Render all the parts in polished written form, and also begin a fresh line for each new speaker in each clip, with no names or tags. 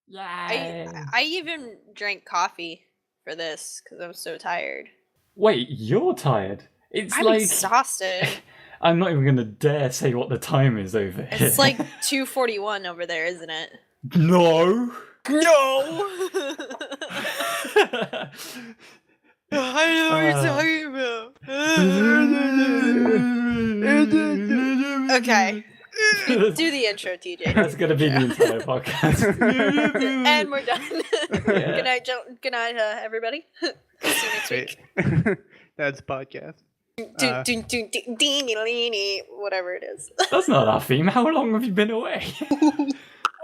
Yeah.
I even drank coffee for this because I'm so tired.
Wait, you're tired?
I'm exhausted.
I'm not even going to dare say what the time is over here.
It's like 2:41 over there, isn't it?
No!
No! I know what you're talking about. Okay. Do the intro, TJ.
That's going to be the entire podcast.
And we're done. Yeah. Good night, everybody. See you next week.
That's podcast.
Whatever it is.
That's not our theme. How long have you been away?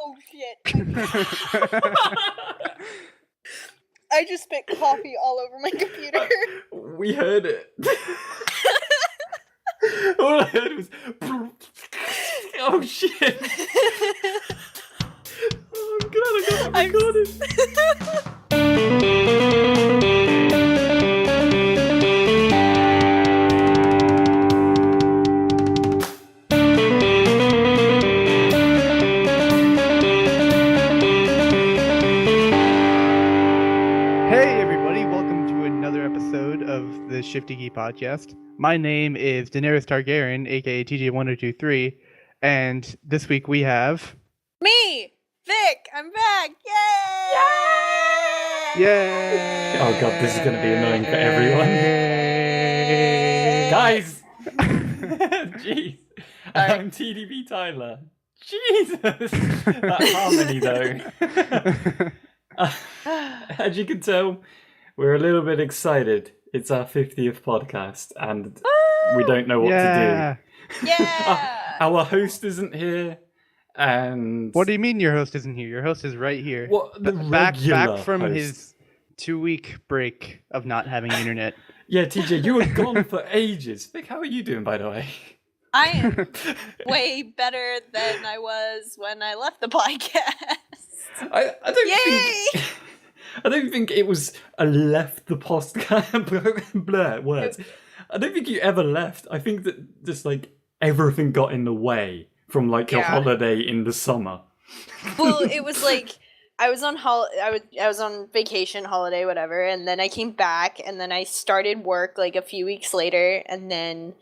Oh, shit. I just spit coffee all over my computer.
We heard it. All I heard was... Oh, shit. Oh, I'm glad I got that recorded.
Shifty Podcast. My name is Daenerys Targaryen, aka TJ1023, and this week we have
me, Vic. I'm back! Yay!
Yay!
Oh god, this is going to be annoying for everyone. Guys! Jeez. I'm TDBTyler. Jesus! That harmony though. As you can tell, we're a little bit excited. It's our 50th podcast, and we don't know what to
do. Yeah!
Our host isn't here, and...
What do you mean your host isn't here? Your host is right here.
What? The
back from
host.
His 2-week break of not having internet.
Yeah, TJ, you were gone for ages. Vic, how are you doing, by the way?
I am way better than I was when I left the podcast.
I don't think it was a left the podcast. Blur words. I don't think you ever left. I think that just like everything got in the way from like your holiday in the summer.
Well, it was like I was on I was on vacation, holiday, whatever, and then I came back, and then I started work like a few weeks later, and then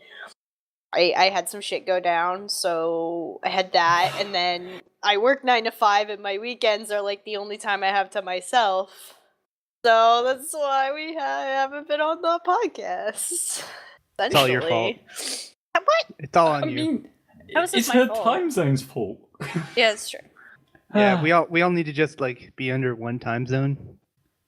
I had some shit go down, so I had that, and then I work 9 to 5, and my weekends are like the only time I have to myself. So that's why I haven't been on the podcast.
It's all your fault.
What?
It's all on you.
Mean, it's her time zone's fault.
Yeah, it's true.
Yeah, we all need to just like be under one time zone.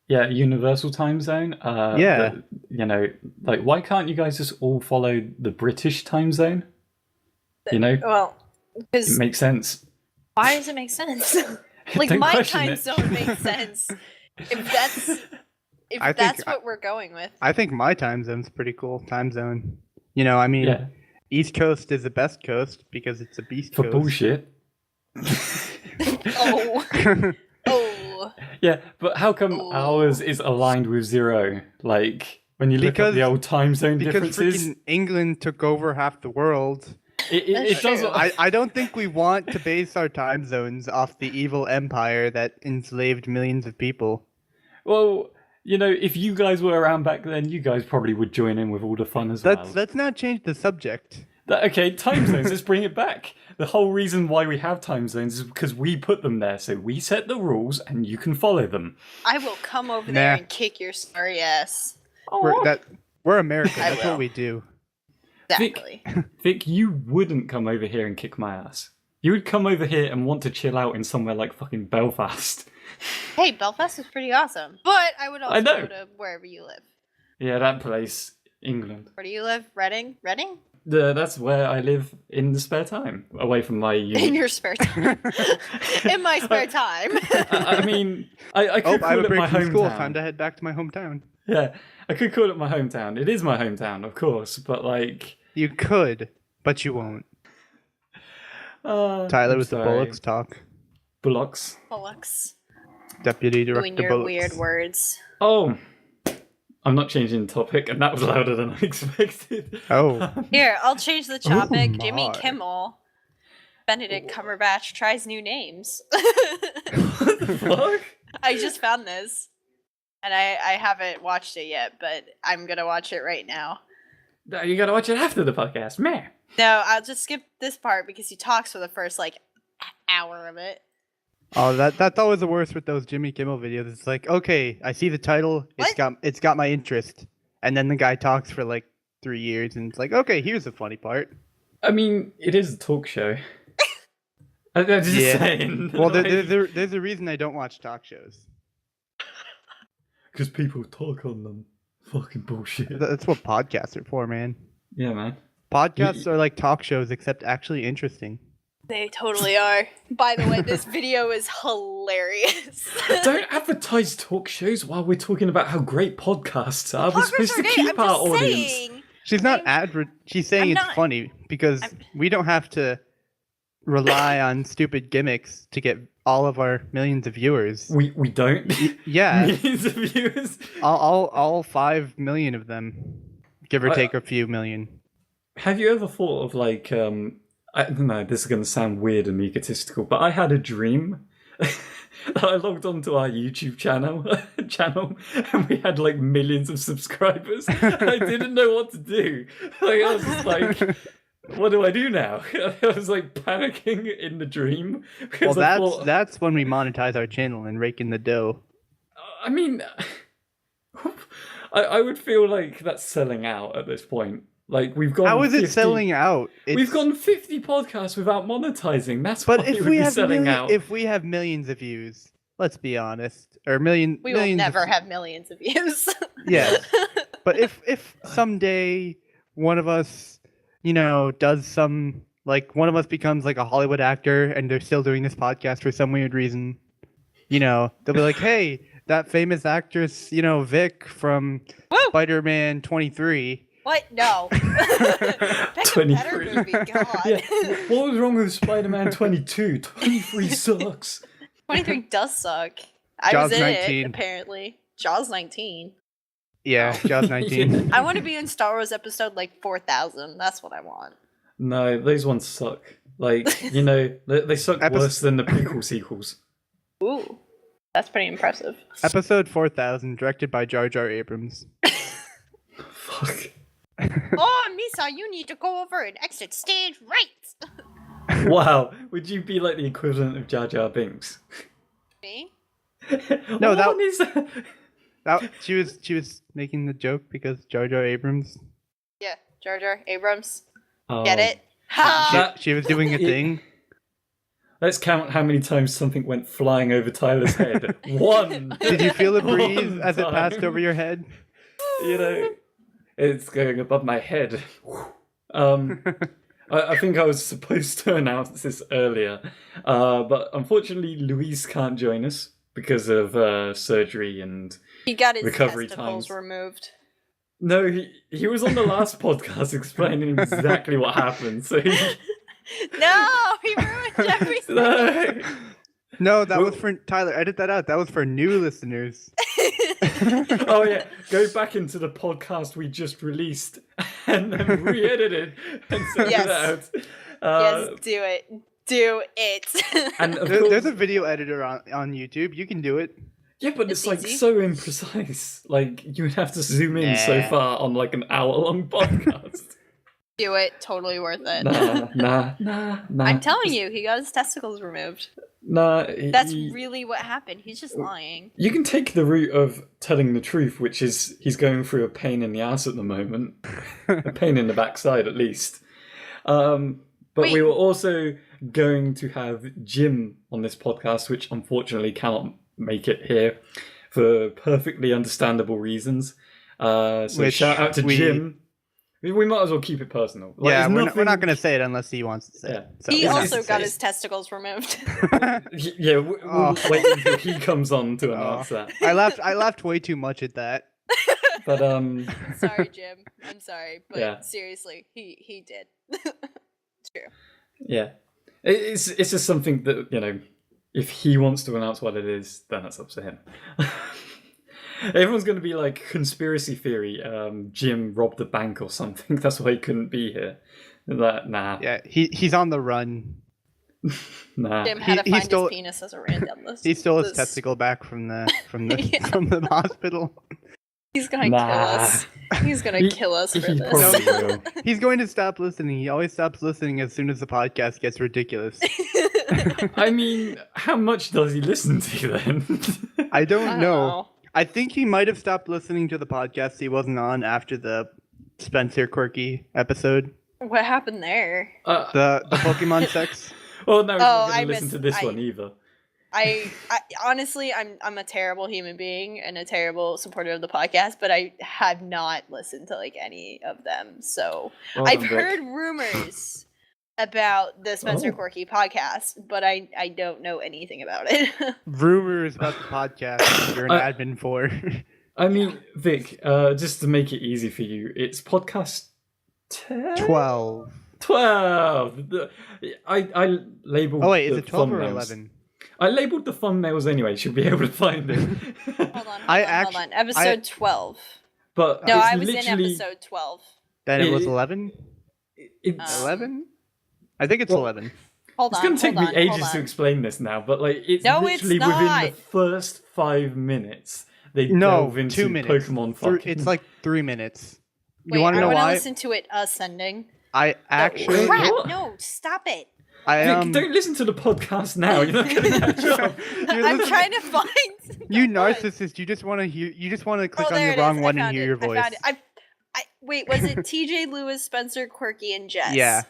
Yeah, universal time zone.
Yeah.
You know, like, why can't you guys just all follow the British time zone? You know?
Well, because...
It makes sense.
Why does it make sense? Like, my time zone makes sense. If that's what we're going with.
I think my time zone's pretty cool. Time zone. You know, I mean, East Coast is the best coast because it's a beast
for
coast.
Bullshit.
Oh.
Yeah, but how come ours is aligned with 0? Like, when you look at the old time zone differences?
Because freaking England took over half the world.
It doesn't...
I don't think we want to base our time zones off the evil empire that enslaved millions of people.
Well, you know, if you guys were around back then, you guys probably would join in with all the fun as well.
Let's not change the subject.
Okay, time zones, let's bring it back. The whole reason why we have time zones is because we put them there, so we set the rules and you can follow them.
I will come over there and kick your sorry ass.
We're America, that's what we do.
Exactly.
Vic, you wouldn't come over here and kick my ass. You would come over here and want to chill out in somewhere like fucking Belfast.
Hey, Belfast is pretty awesome. But I would also go to wherever you live.
Yeah, that place, England.
Where do you live? Reading?
That's where I live in the spare time, away from my uni.
In your spare time. In my spare time.
I mean, I could call it my hometown.
School. Time to head back to my hometown.
Yeah, I could call it my hometown. It is my hometown, of course, but like...
You could, but you won't. Tyler with the Bullocks talk.
Bullocks.
Deputy Director
Doing your
Bullocks.
weird words.
Oh, I'm not changing the topic, and that was louder than I expected.
Oh.
Here, I'll change the topic.
Oh,
Jimmy Kimmel, Benedict Cumberbatch tries new names.
What the fuck?
I just found this, and I haven't watched it yet, but I'm gonna watch it right now.
No, you gotta watch it after the podcast, man.
No, I'll just skip this part because he talks for the first hour of it.
Oh, that's always the worst with those Jimmy Kimmel videos. It's like, okay, I see the title, it's got my interest, and then the guy talks for 3 years, and it's like, okay, here's the funny part.
I mean, it is a talk show. I'm just saying.
Well, there's a reason I don't watch talk shows.
Because people talk on them. Fucking bullshit.
That's what podcasts are for, man.
Yeah, man.
Podcasts are like talk shows, except actually interesting.
They totally are. By the way, this video is hilarious.
Don't advertise talk shows while we're talking about how great podcasts are. We're supposed to
great.
keep
I'm
our
just
audience.
saying.
She's not she's saying it's funny because we don't have to rely on stupid gimmicks to get all of our millions of viewers.
We don't?
Yeah.
Millions of viewers?
All 5 million of them, give or take a few million.
Have you ever thought of I don't know, this is going to sound weird and egotistical, but I had a dream that I logged onto our YouTube channel and we had millions of subscribers. I didn't know what to do. I was just like, what do I do now? I was panicking in the dream.
Well, that's when we monetize our channel and rake in the dough.
I mean, I would feel like that's selling out at this point. We've gone.
How is it selling out?
We've gone 50 podcasts without monetizing. That's
but
why
if
it would
we
be
have
selling out.
If we have millions of views, let's be honest, or
we
millions
will never have millions of views.
Yeah, but if someday one of us, does some one of us becomes a Hollywood actor and they're still doing this podcast for some weird reason, they'll be like, hey, that famous actress, Vic from Spider-Man 23.
What? No. Pick a better movie, God.
Yeah. What was wrong with Spider-Man 22? 23 sucks.
23 does suck. I
Jaws
was in
19.
it, apparently. Jaws 19.
Yeah, Jaws 19.
I want to be in Star Wars episode 4,000. That's what I want.
No, those ones suck. They suck worse than the prequel sequels.
Ooh. That's pretty impressive.
Episode 4000, directed by Jar Jar Abrams.
Fuck.
Oh, Misa, you need to go over and exit stage right.
Wow, would you be the equivalent of Jar Jar Binks?
Me?
No,
what is that?
She was making the joke because Jar Jar Abrams.
Yeah, Jar Jar Abrams.
Oh.
Get it? Ha!
She was doing a thing.
Let's count how many times something went flying over Tyler's head. 1.
Did you feel the breeze as it passed over your head?
It's going above my head. I think I was supposed to announce this earlier, but unfortunately Louise can't join us because of surgery and
he got his
recovery
testicles
times.
removed.
No, he was on the last podcast explaining exactly what happened. So
No, he ruined everything.
No, that was for Tyler. Edit that out. That was for new listeners.
Oh yeah, go back into the podcast we just released and then re-edit it and send it out.
Yes, do it. Do it.
And
there's a video editor on YouTube. You can do it.
Yeah, but it's
easy.
so imprecise. You would have to zoom in so far on an hour-long podcast.
Do it. Totally worth it.
Nah.
I'm telling you, he got his testicles removed.
Nah.
That's really what happened. He's just lying.
You can take the route of telling the truth, which is he's going through a pain in the ass at the moment. A pain in the backside, at least. But we were also going to have Jim on this podcast, which unfortunately cannot make it here for perfectly understandable reasons. So shout out to Jim. We might as well keep it personal.
We're not going to say it unless he wants to say it. So.
He also got his testicles removed.
Yeah, we'll wait until he comes on to announce that.
I laughed way too much at that.
But
sorry, Jim. I'm sorry, but seriously, he did. It's true.
Yeah, it's just something that if he wants to announce what it is, then that's up to him. Everyone's going to be conspiracy theory. Jim robbed the bank or something. That's why he couldn't be here. Nah.
Yeah, he's on the run.
Nah.
Jim had to
He
find
stole-
his penis as a random list.
He stole his
This-
testicle back from the
Yeah.
from the hospital.
He's gonna
Nah.
kill us. He's gonna
He-
kill us for
he
this.
probably will.
He's going to stop listening. He always stops listening as soon as the podcast gets ridiculous.
I mean, how much does he listen to then?
I don't know. I think he might have stopped listening to the podcast he wasn't on after the Spencer Quirky episode.
What happened there?
The Pokemon sex.
Well, no, he's not
I
going to listen to this one either.
I honestly, I'm a terrible human being and a terrible supporter of the podcast, but I have not listened to like any of them. So
Well
I've
done, Vic.
heard rumors about the Spencer Quirky podcast, but I don't know anything about it.
Rumors about the podcast you're an admin for.
I mean, Vic, just to make it easy for you, it's podcast 10?
12.
12! I labelled
Oh wait, is
the
it 12 or
thumbnails.
11?
I labelled the thumbnails anyway, should be able to find it.
Hold on,
I
hold on. Episode 12.
But
No,
it's
I was in
literally-
episode 12.
Then it was
It-
11?
It's,
11? I think it's
Well,
11.
Hold
it's
on.
going to take
hold
me
on,
ages
hold
to
on.
explain this now, but like it's
No, it's
literally within
not.
the first 5 minutes they
No,
delve into
2 minutes.
Pokemon fucking.
It's like 3 minutes.
Wait,
You want to
I
know
want to
why?
listen to it ascending.
I actually...
Wait,
Crap!
what?
No, stop it.
I
Vic, don't listen to the podcast now. You're not going to catch up.
I'm trying to find.
You
the one.
narcissist! You just want to hear. You just want to click
Oh,
on
there
the
it
wrong
is.
one
I
and
found
hear
it.
your voice.
I found it. Wait, was it T.J. Lewis, Spencer Quirky, and Jess?
Yeah.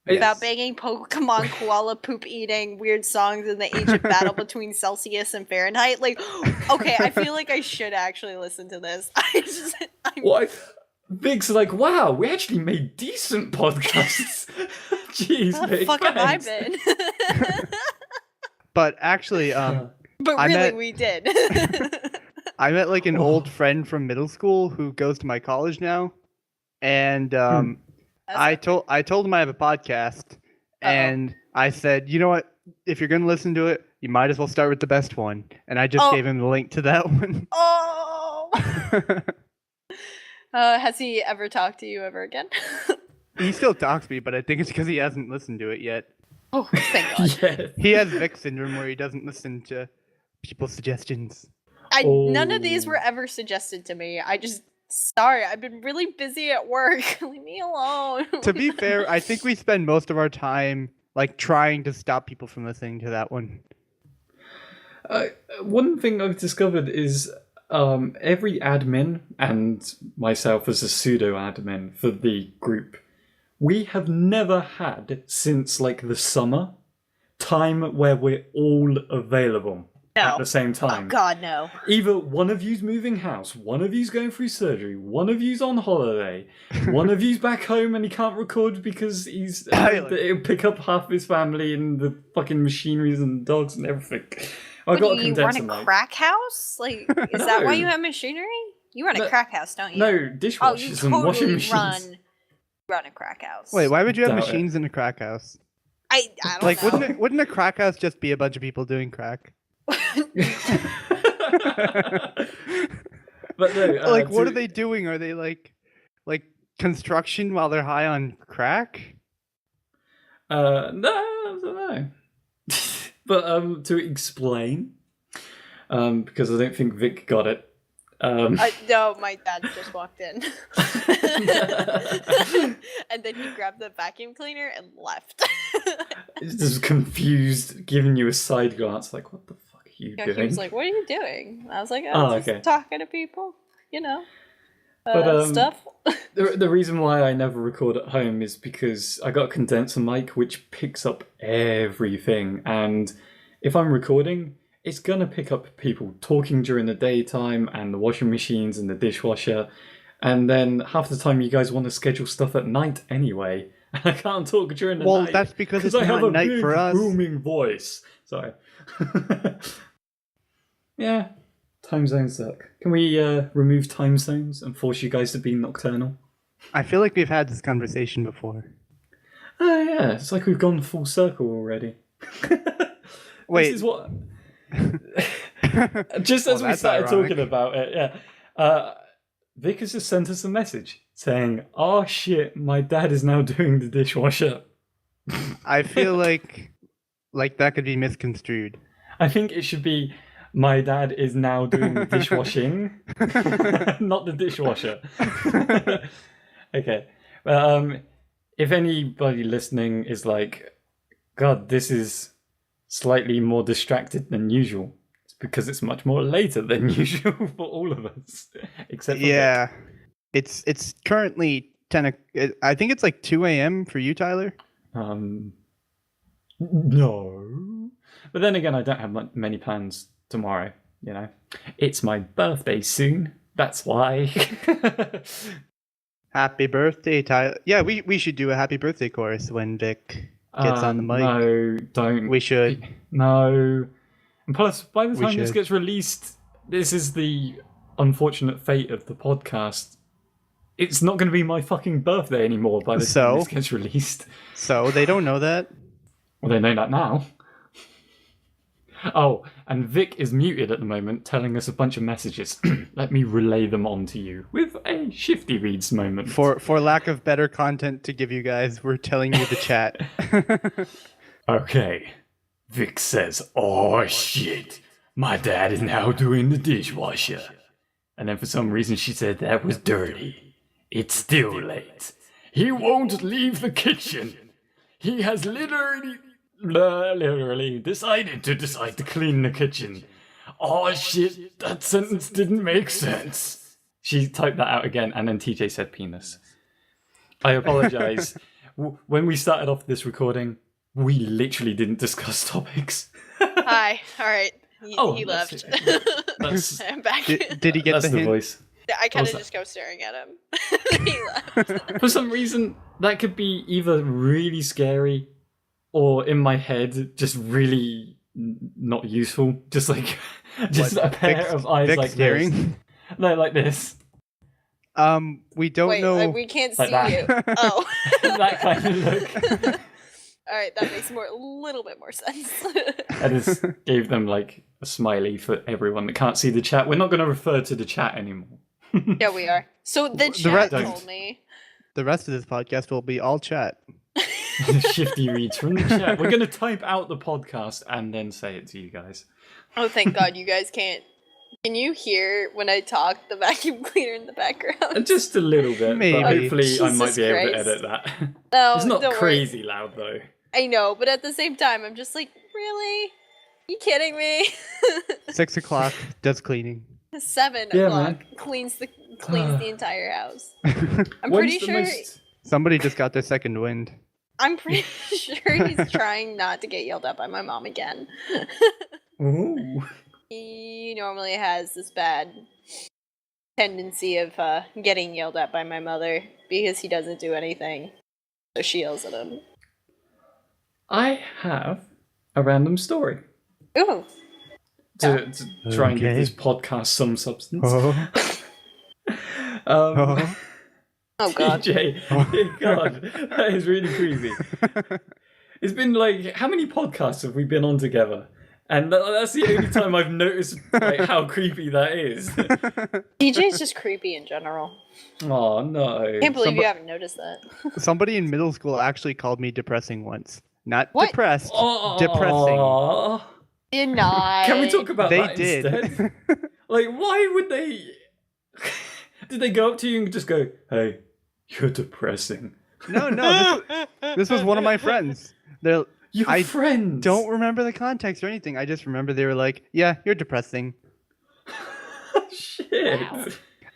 About
Yes.
banging Pokemon, koala poop eating, weird songs, and the ancient battle between Celsius and Fahrenheit. Like, okay, I feel like I should actually listen to this.
What? Vic's like, wow, we actually made decent podcasts. Jeez,
Where the
Vic,
fuck have I
thanks.
been?
But actually,
But
I
really,
met-
we did.
I met like an
Oh.
old friend from middle school who goes to my college now, and I told him I have a podcast, and I said, you know what? If you're gonna listen to it, you might as well start with the best one. And I just
Oh.
gave him the link to that one.
Oh. Has he ever talked to you ever again?
He still talks to me, but I think it's because he hasn't listened to it yet.
Oh, thank God.
Yeah.
He has Vic syndrome where he doesn't listen to people's suggestions.
None of these
Oh.
were ever suggested to me. Sorry, I've been really busy at work. Leave me alone.
To be fair, I think we spend most of our time like trying to stop people from listening to that one.
One thing I've discovered is every admin and myself as a pseudo admin for the group, we have never had since like the summer time where we're all available at the same
Oh
time.
God, no.
Either one of you's moving house, one of you's going through surgery, one of you's on holiday, one of you's back home and he can't record because he's it'll pick up half his family and the fucking machineries and dogs and everything. I got a
You run
condenser
a
mic.
crack house? Like, is that why
No.
you have machinery? You run a
No.
crack house, don't you?
No,
Oh, you
dishwashers and washing
totally
machines.
run a crack house.
Wait, why would you have
Doubt it.
machines in a crack house?
I don't
Like,
know.
wouldn't a crack house just be a bunch of people doing crack?
But no,
Like, what are they doing? Are they like construction while they're high on crack?
No, I don't know. But to explain, because I don't think Vic got it.
No, my dad just walked in. And then he grabbed the vacuum cleaner and left.
Just confused, giving you a side glance, like, what the fuck are you
Yeah,
doing?
he was like, "What are you doing?" I was like,
Oh,
just
okay.
talking to people, you know,
But,
stuff."
The reason why I never record at home is because I got a condenser mic which picks up everything, and if I'm recording, it's gonna pick up people talking during the daytime and the washing machines and the dishwasher, and then half the time you guys want to schedule stuff at night anyway. I can't talk during the night.
Well, that's because it's
I have
not
a
night
big
for us.
booming voice. Sorry. Yeah, time zones suck. Can we remove time zones and force you guys to be nocturnal?
I feel like we've had this conversation before.
Oh yeah, it's like we've gone full circle already.
Wait.
This is what. Just as
Well,
we
that's
started
ironic.
talking about it, yeah. Vic has just sent us a message saying, "Oh shit, my dad is now doing the dishwasher."
I feel like like that could be misconstrued.
I think it should be, my dad is now doing the dishwashing, not the dishwasher. Okay. If anybody listening is like, God, this is slightly more distracted than usual, it's because it's much more later than usual for all of us. Except for
Yeah. It's currently 10. I think it's like 2 a.m. for you, Tyler.
No. But then again, I don't have many plans tomorrow, you know. It's my birthday soon. That's why.
Happy birthday, Tyler. Yeah, we should do a happy birthday chorus when Vic gets on the mic.
No, don't.
We should.
No. And plus, by the
We
time this
should.
gets released, this is the unfortunate fate of the podcast. It's not going to be my fucking birthday anymore by the time this gets released.
So they don't know that?
Well, they know that now. Oh, and Vic is muted at the moment, telling us a bunch of messages. Let me relay them on to you with a Shifty Reads moment.
For lack of better content to give you guys, we're telling you the chat.
Okay. Vic says, "Oh shit, my dad is now doing the dishwasher." And then for some reason she said that was dirty. It's still late. He won't leave the kitchen. He has literally decided to clean the kitchen. Oh shit, that sentence didn't make sense. She typed that out again, and then TJ said penis. I apologize. When we started off this recording, we literally didn't discuss topics.
Hi. All right. He left.
That's
I'm back.
Did he get
that's
the
the
hint?
voice.
I kind of
that?
just go staring at him. He left.
For some reason, that could be either really scary or in my head, just really not useful. Just like, just a pair of eyes
Vic
like
staring?
this. No, like this.
We don't
Wait,
know.
we can't
Like
see
that.
you. Oh.
That kind of look.
All right, that makes a little bit more sense.
I just gave them like a smiley for everyone that can't see the chat. We're not going to refer to the chat anymore.
Yeah, we are. So the chat
rest-
told me.
The rest of this podcast will be all chat.
Shifty reads from the chat. We're going to type out the podcast and then say it to you guys.
Oh, thank God you guys can't. Can you hear when I talk the vacuum cleaner in the background?
Just a little bit,
Maybe.
but hopefully I
Jesus
might be able to
Christ.
edit that.
No,
It's not
don't worry.
crazy loud though.
I know, but at the same time, I'm just like, really? You kidding me?
6 o'clock does cleaning.
7
Yeah,
o'clock
man.
cleans the entire house. I'm
When's
pretty
the
sure.
most-
Somebody just got their second wind.
I'm pretty sure he's trying not to get yelled at by my mom again.
Ooh.
He normally has this bad tendency of getting yelled at by my mother because he doesn't do anything. So she yells at him.
I have a random story
Ooh.
to try and give
Okay.
this podcast some substance.
Oh. Oh.
Oh God.
TJ, God, that is really creepy. It's been like, how many podcasts have we been on together? And that's the only time I've noticed like how creepy that is.
DJ's just creepy in general.
Oh no!
Can't believe you haven't noticed that.
Somebody in middle school actually called me depressing once. Not
What?
depressed.
Oh,
Depressing.
Did not.
Can we talk about
They
that
did.
instead? Like, why would they? Did they go up to you and just go, "Hey, you're depressing"?
No. This was one of my friends. They're
Your
I
friends
don't remember the context or anything. I just remember they were like, "Yeah, you're depressing."
Shit.
Wow.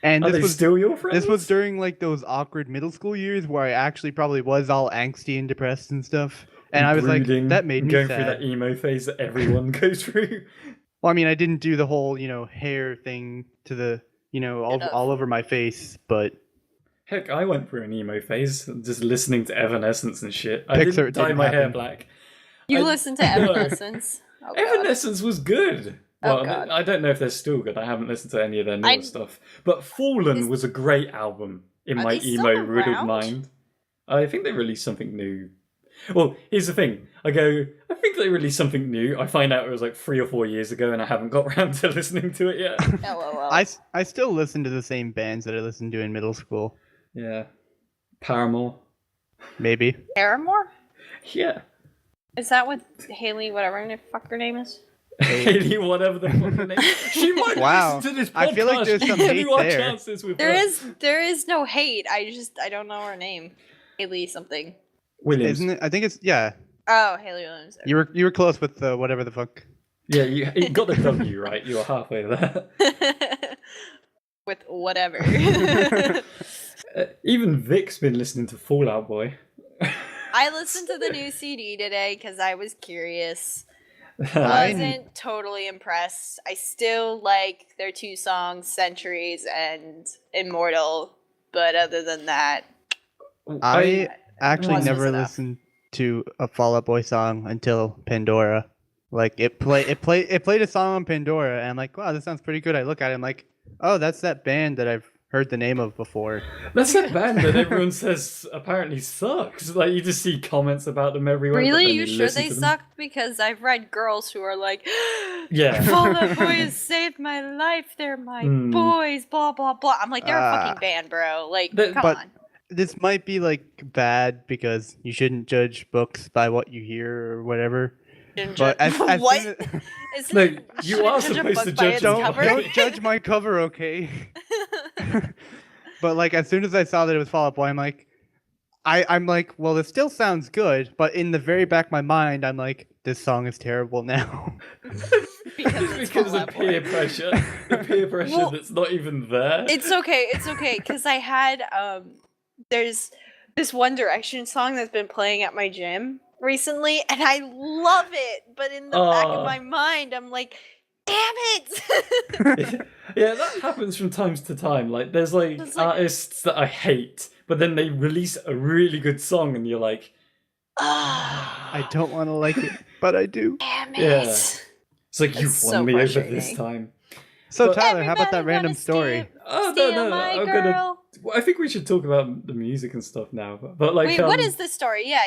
And
Are
this
they
was
still your friends?
this was during like those awkward middle school years where I actually probably was all angsty and depressed and stuff. And I was
Brooding,
like, that made me
going
sad.
through that emo phase that everyone goes through.
Well, I mean, I didn't do the whole, hair thing to the, all over my face, but
Heck, I went through an emo phase, just listening to Evanescence and shit. I
Pixar
didn't dye
didn't
my hair
happen.
black.
You
I-
listen to Evanescence. Oh, God.
Evanescence was good.
Oh,
Well,
God.
I don't know if they're still good. I haven't listened to any of their newer
I-
stuff. But Fallen
Is-
was a great album in
Are
my
they still
emo riddled
around?
mind. I think they released something new. Well, here's the thing. I think they released something new. I find out it was like 3 or 4 years ago and I haven't got around to listening to it yet.
LOL.
I still listen to the same bands that I listened to in middle school.
Yeah. Paramore.
Maybe.
Paramore?
Yeah.
Is that what Haley, whatever the fuck her name is?
Haley, whatever the fuck her name. She might listen to this podcast.
I feel like there's some hate there.
Chances with
There is no hate. I don't know her name. Haley something.
Williams.
Isn't it? I think it's
Oh, Haley Williams.
You were close with the whatever the fuck.
Yeah, you got the W right. You were halfway there.
With whatever.
Even Vic's been listening to Fall Out Boy.
I listened to the new CD today because I was curious. I wasn't totally impressed. I still like their 2 songs, Centuries and Immortal, but other than that,
I actually never
enough.
listened to a Fall Out Boy song until Pandora. Like it played a song on Pandora, and I'm like, wow, this sounds pretty good. I look at it, I'm like, oh, that's that band that I've heard the name of before.
That's that band that everyone says apparently sucks. Like you just see comments about them everywhere.
Really, you sure they suck? Because I've read girls who are like,
yeah,
Fall Out Boy has saved my life. They're my boys. Blah blah blah. I'm like, they're a fucking band, bro. Like, come on.
This might be like bad because you shouldn't judge books by what you hear or whatever. But as
what?
No, you are supposed to judge.
Don't judge my cover, okay? But like, as soon as I saw that it was Fall Out Boy, I'm like, well, it still sounds good. But in the very back of my mind, I'm like, this song is terrible now.
because of peer pressure. The peer pressure that's not even there.
It's okay, because I had there's this One Direction song that's been playing at my gym recently, and I love it, but in the back of my mind, I'm like, damn it!
Yeah, that happens from time to time. Like, there's like artists that I hate, but then they release a really good song, and you're like,
I don't want to like it, but I do.
Damn it!
Yeah. It's like, you've won me over this time.
So Tyler, how about that random story?
Oh no! I think we should talk about the music and stuff now. But like,
wait, what is the story? Yeah.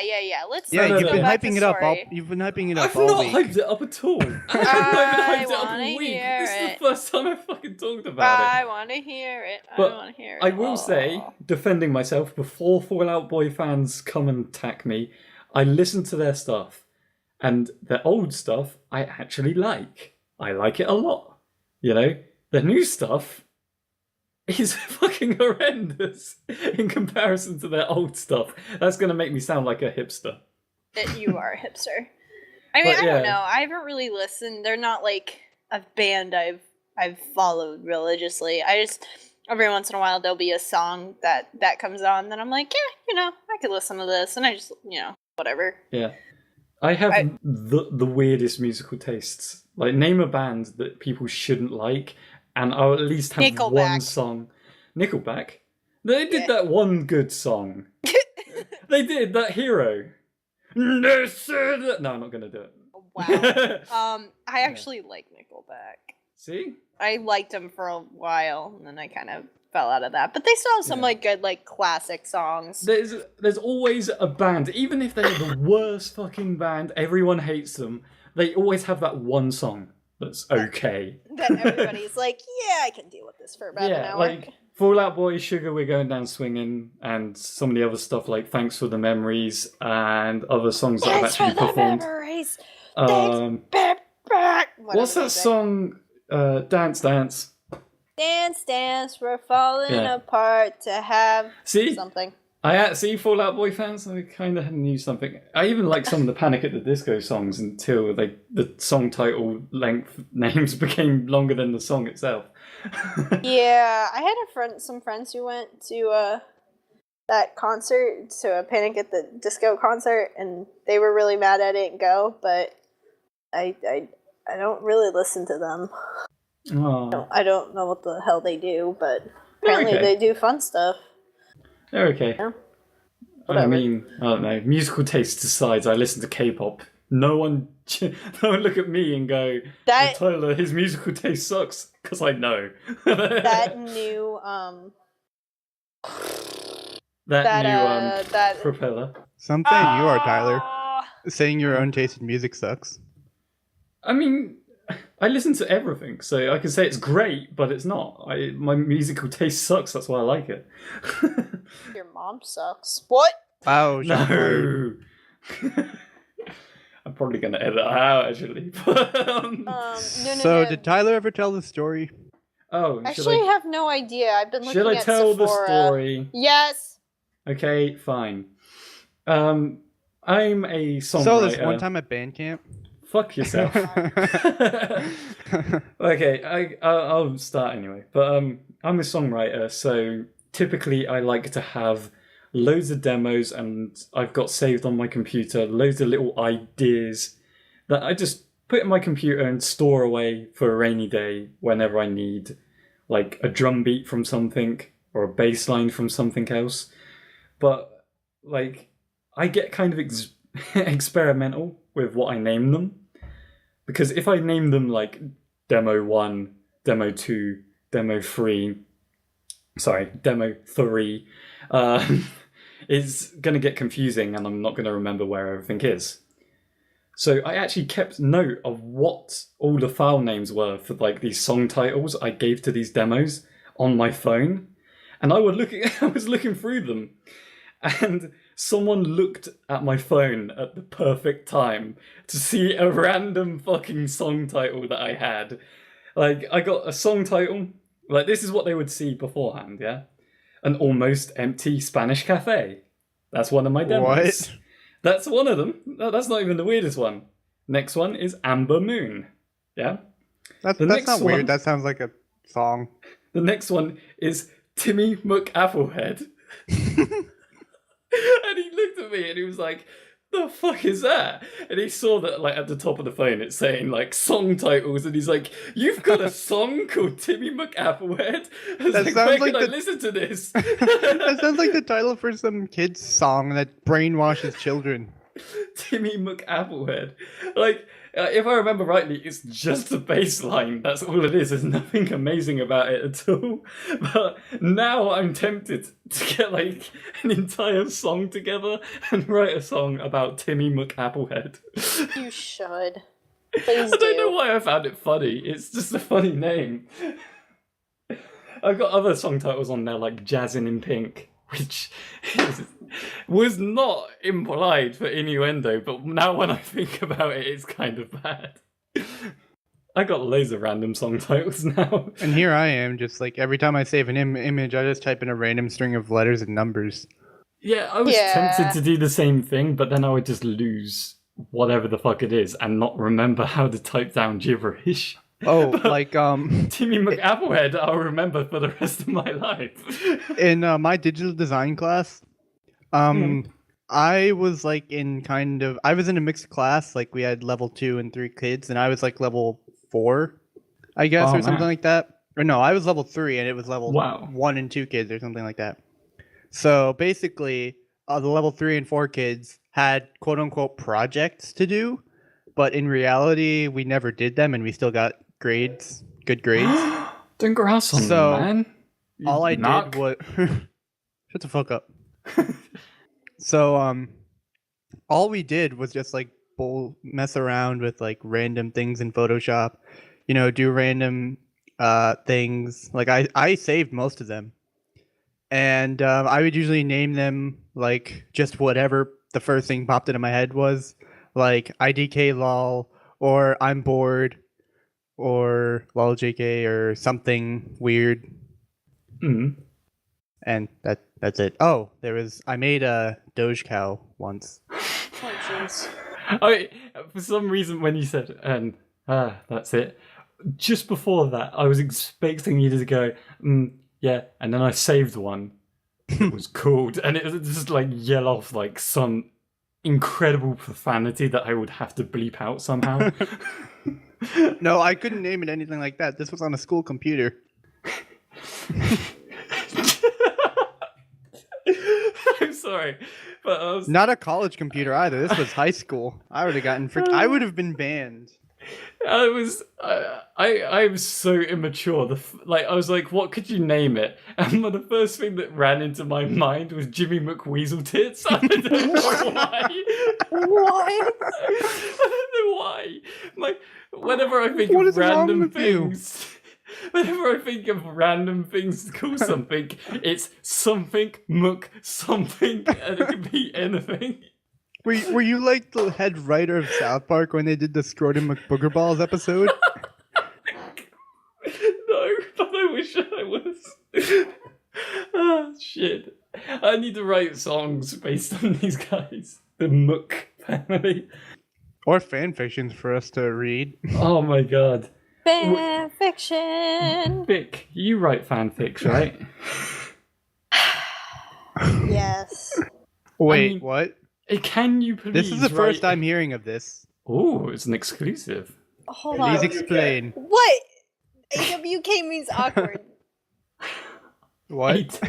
Let's.
Yeah,
you've
been hyping it up. You've been hyping it up all week.
I've not hyped it up at all. I haven't hyped it up all week. This is the first time I fucking talked about it.
I want to hear it. I
will say, defending myself, before Fall Out Boy fans come and attack me, I listen to their stuff, and their old stuff I actually like. I like it a lot. You know, the new stuff is fucking horrendous in comparison to their old stuff. That's going to make me sound like a hipster.
That you are a hipster. I mean, I don't know. I haven't really listened. They're not like a band I've followed religiously. I just, every once in a while, there'll be a song that comes on, then I'm like, yeah, I could listen to this, and I just, whatever.
Yeah. I have the weirdest musical tastes. Like, name a band that people shouldn't like, and I'll at least have one song. Nickelback? They did that one good song. They did, that Hero. No, I'm not going to do it.
Wow. I actually like Nickelback.
See?
I liked them for a while, and then I kind of fell out of that. But they still have some good classic songs.
There's always a band, even if they're the worst fucking band, everyone hates them, they always have that one song that's okay.
Then everybody's like, yeah, I can deal with this for about an hour.
Like Fall Out Boy, Sugar, We're Going Down Swinging, and some of the other stuff like Thanks for the Memories and other songs that I've actually performed.
Memories.
What's that song? Dance Dance.
Dance, dance, we're falling apart to have something.
I see Fall Out Boy fans. I kind of knew something. I even like some of the Panic at the Disco songs until the song title length names became longer than the song itself.
Yeah, I had some friends who went to that concert, to a Panic at the Disco concert, and they were really mad I didn't go. But I don't really listen to them. I don't know what the hell they do, but apparently they do fun stuff.
They're okay.
Yeah.
I mean, I don't know. Musical taste aside, I listen to K-pop. No one look at me and go, Tyler, his musical taste sucks, because I know.
That new
propeller.
Something you are, Tyler. Saying your own taste in music sucks.
I mean, I listen to everything, so I can say it's great, but it's not. My musical taste sucks, that's why I like it.
Your mom sucks. What?
Oh,
no. I'm probably going to edit that out, actually.
No.
Did Tyler ever tell the story?
Oh,
Actually, I have no idea. I've been looking
should I
at
tell
Sephora.
the story?
Yes.
Okay, fine. I'm a songwriter.
So this one time at band camp?
Fuck yourself. Okay, I'll start anyway. But I'm a songwriter, so typically I like to have loads of demos, and I've got saved on my computer loads of little ideas that I just put in my computer and store away for a rainy day whenever I need, like, a drum beat from something or a bass line from something else. But, like, I get kind of experimental with what I name them. Because if I name them, like, Demo 1, Demo 2, Demo 3... Sorry, Demo 3... it's going to get confusing and I'm not going to remember where everything is. So I actually kept note of what all the file names were for, like, these song titles I gave to these demos on my phone. And I was looking through them. And someone looked at my phone at the perfect time to see a random fucking song title that I had. Like, I got a song title. Like, this is what they would see beforehand, yeah? An almost empty Spanish cafe. That's one of my demos.
What?
That's one of them. No, that's not even the weirdest one. Next one is Amber Moon. Yeah?
That's not weird. That sounds like a song.
The next one is Timmy McApplehead. And he looked at me and he was like, the fuck is that? And he saw that, like, at the top of the phone it's saying, like, song titles, and he's like, you've got a song called Timmy McApplehead? I was like, where can I listen to this?
That sounds like the title for some kid's song that brainwashes children.
Timmy McApplehead. Like, if I remember rightly, it's just a bass line. That's all it is. There's nothing amazing about it at all. But now I'm tempted to get, like, an entire song together and write a song about Timmy McApplehead.
You should. Please
I don't know why I found it funny. It's just a funny name. I've got other song titles on there, like Jazzin' in Pink, which was not implied for innuendo, but now when I think about it, it's kind of bad. I got loads of random song titles now.
And here I am, just like every time I save an image, I just type in a random string of letters and numbers.
Yeah, I was tempted to do the same thing, but then I would just lose whatever the fuck it is and not remember how to type down gibberish.
Oh, like,
Timmy McApplehead, I'll remember for the rest of my life.
In my digital design class, I was like I was in a mixed class, like we had level 2 and 3 kids, and I was like level 4, I guess, or something like that. Or no, I was level 3 and it was level 1 and 2 kids or something like that. So basically, the level 3 and 4 kids had quote unquote projects to do, but in reality, we never did them and we still got good grades.
Don't grass on them, man.
All I did was shut the fuck up. So all we did was just like mess around with like random things in Photoshop, you know, do random things. Like I saved most of them, and I would usually name them like just whatever the first thing popped into my head was, like IDK lol, or I'm bored, or lol JK, or something weird. And that's it. Oh, I made a Doge cow once.
Oh, jeez.
For some reason when you said, and that's it, just before that, I was expecting you to go, yeah, and then I saved one. It was called, and it was just like yell off like some incredible profanity that I would have to bleep out somehow.
No, I couldn't name it anything like that. This was on a school computer.
I'm sorry, but I was
not a college computer either. This was high school. I would have gotten I would have been banned.
I was so immature. I was like, what could you name it? And the first thing that ran into my mind was Jimmy McWeasel Tits. I don't know why.
What?
I don't know why. Whenever I think of random things. Whenever I think of random things to call something, it's something, muck, something, and it can be anything.
Were you like the head writer of South Park when they did the Scrotum McBooger Balls episode?
No, but I wish I was. Oh, shit. I need to write songs based on these guys. The Mook family.
Or fan fictions for us to read.
Oh my god.
Fan fiction.
Vic, you write fanfics, right?
Yes.
Wait,
I mean,
what?
Can you please
This is the first
write...
I'm hearing of this.
Oh, it's an exclusive.
Hold on.
Please explain.
What? AWK means awkward.
What?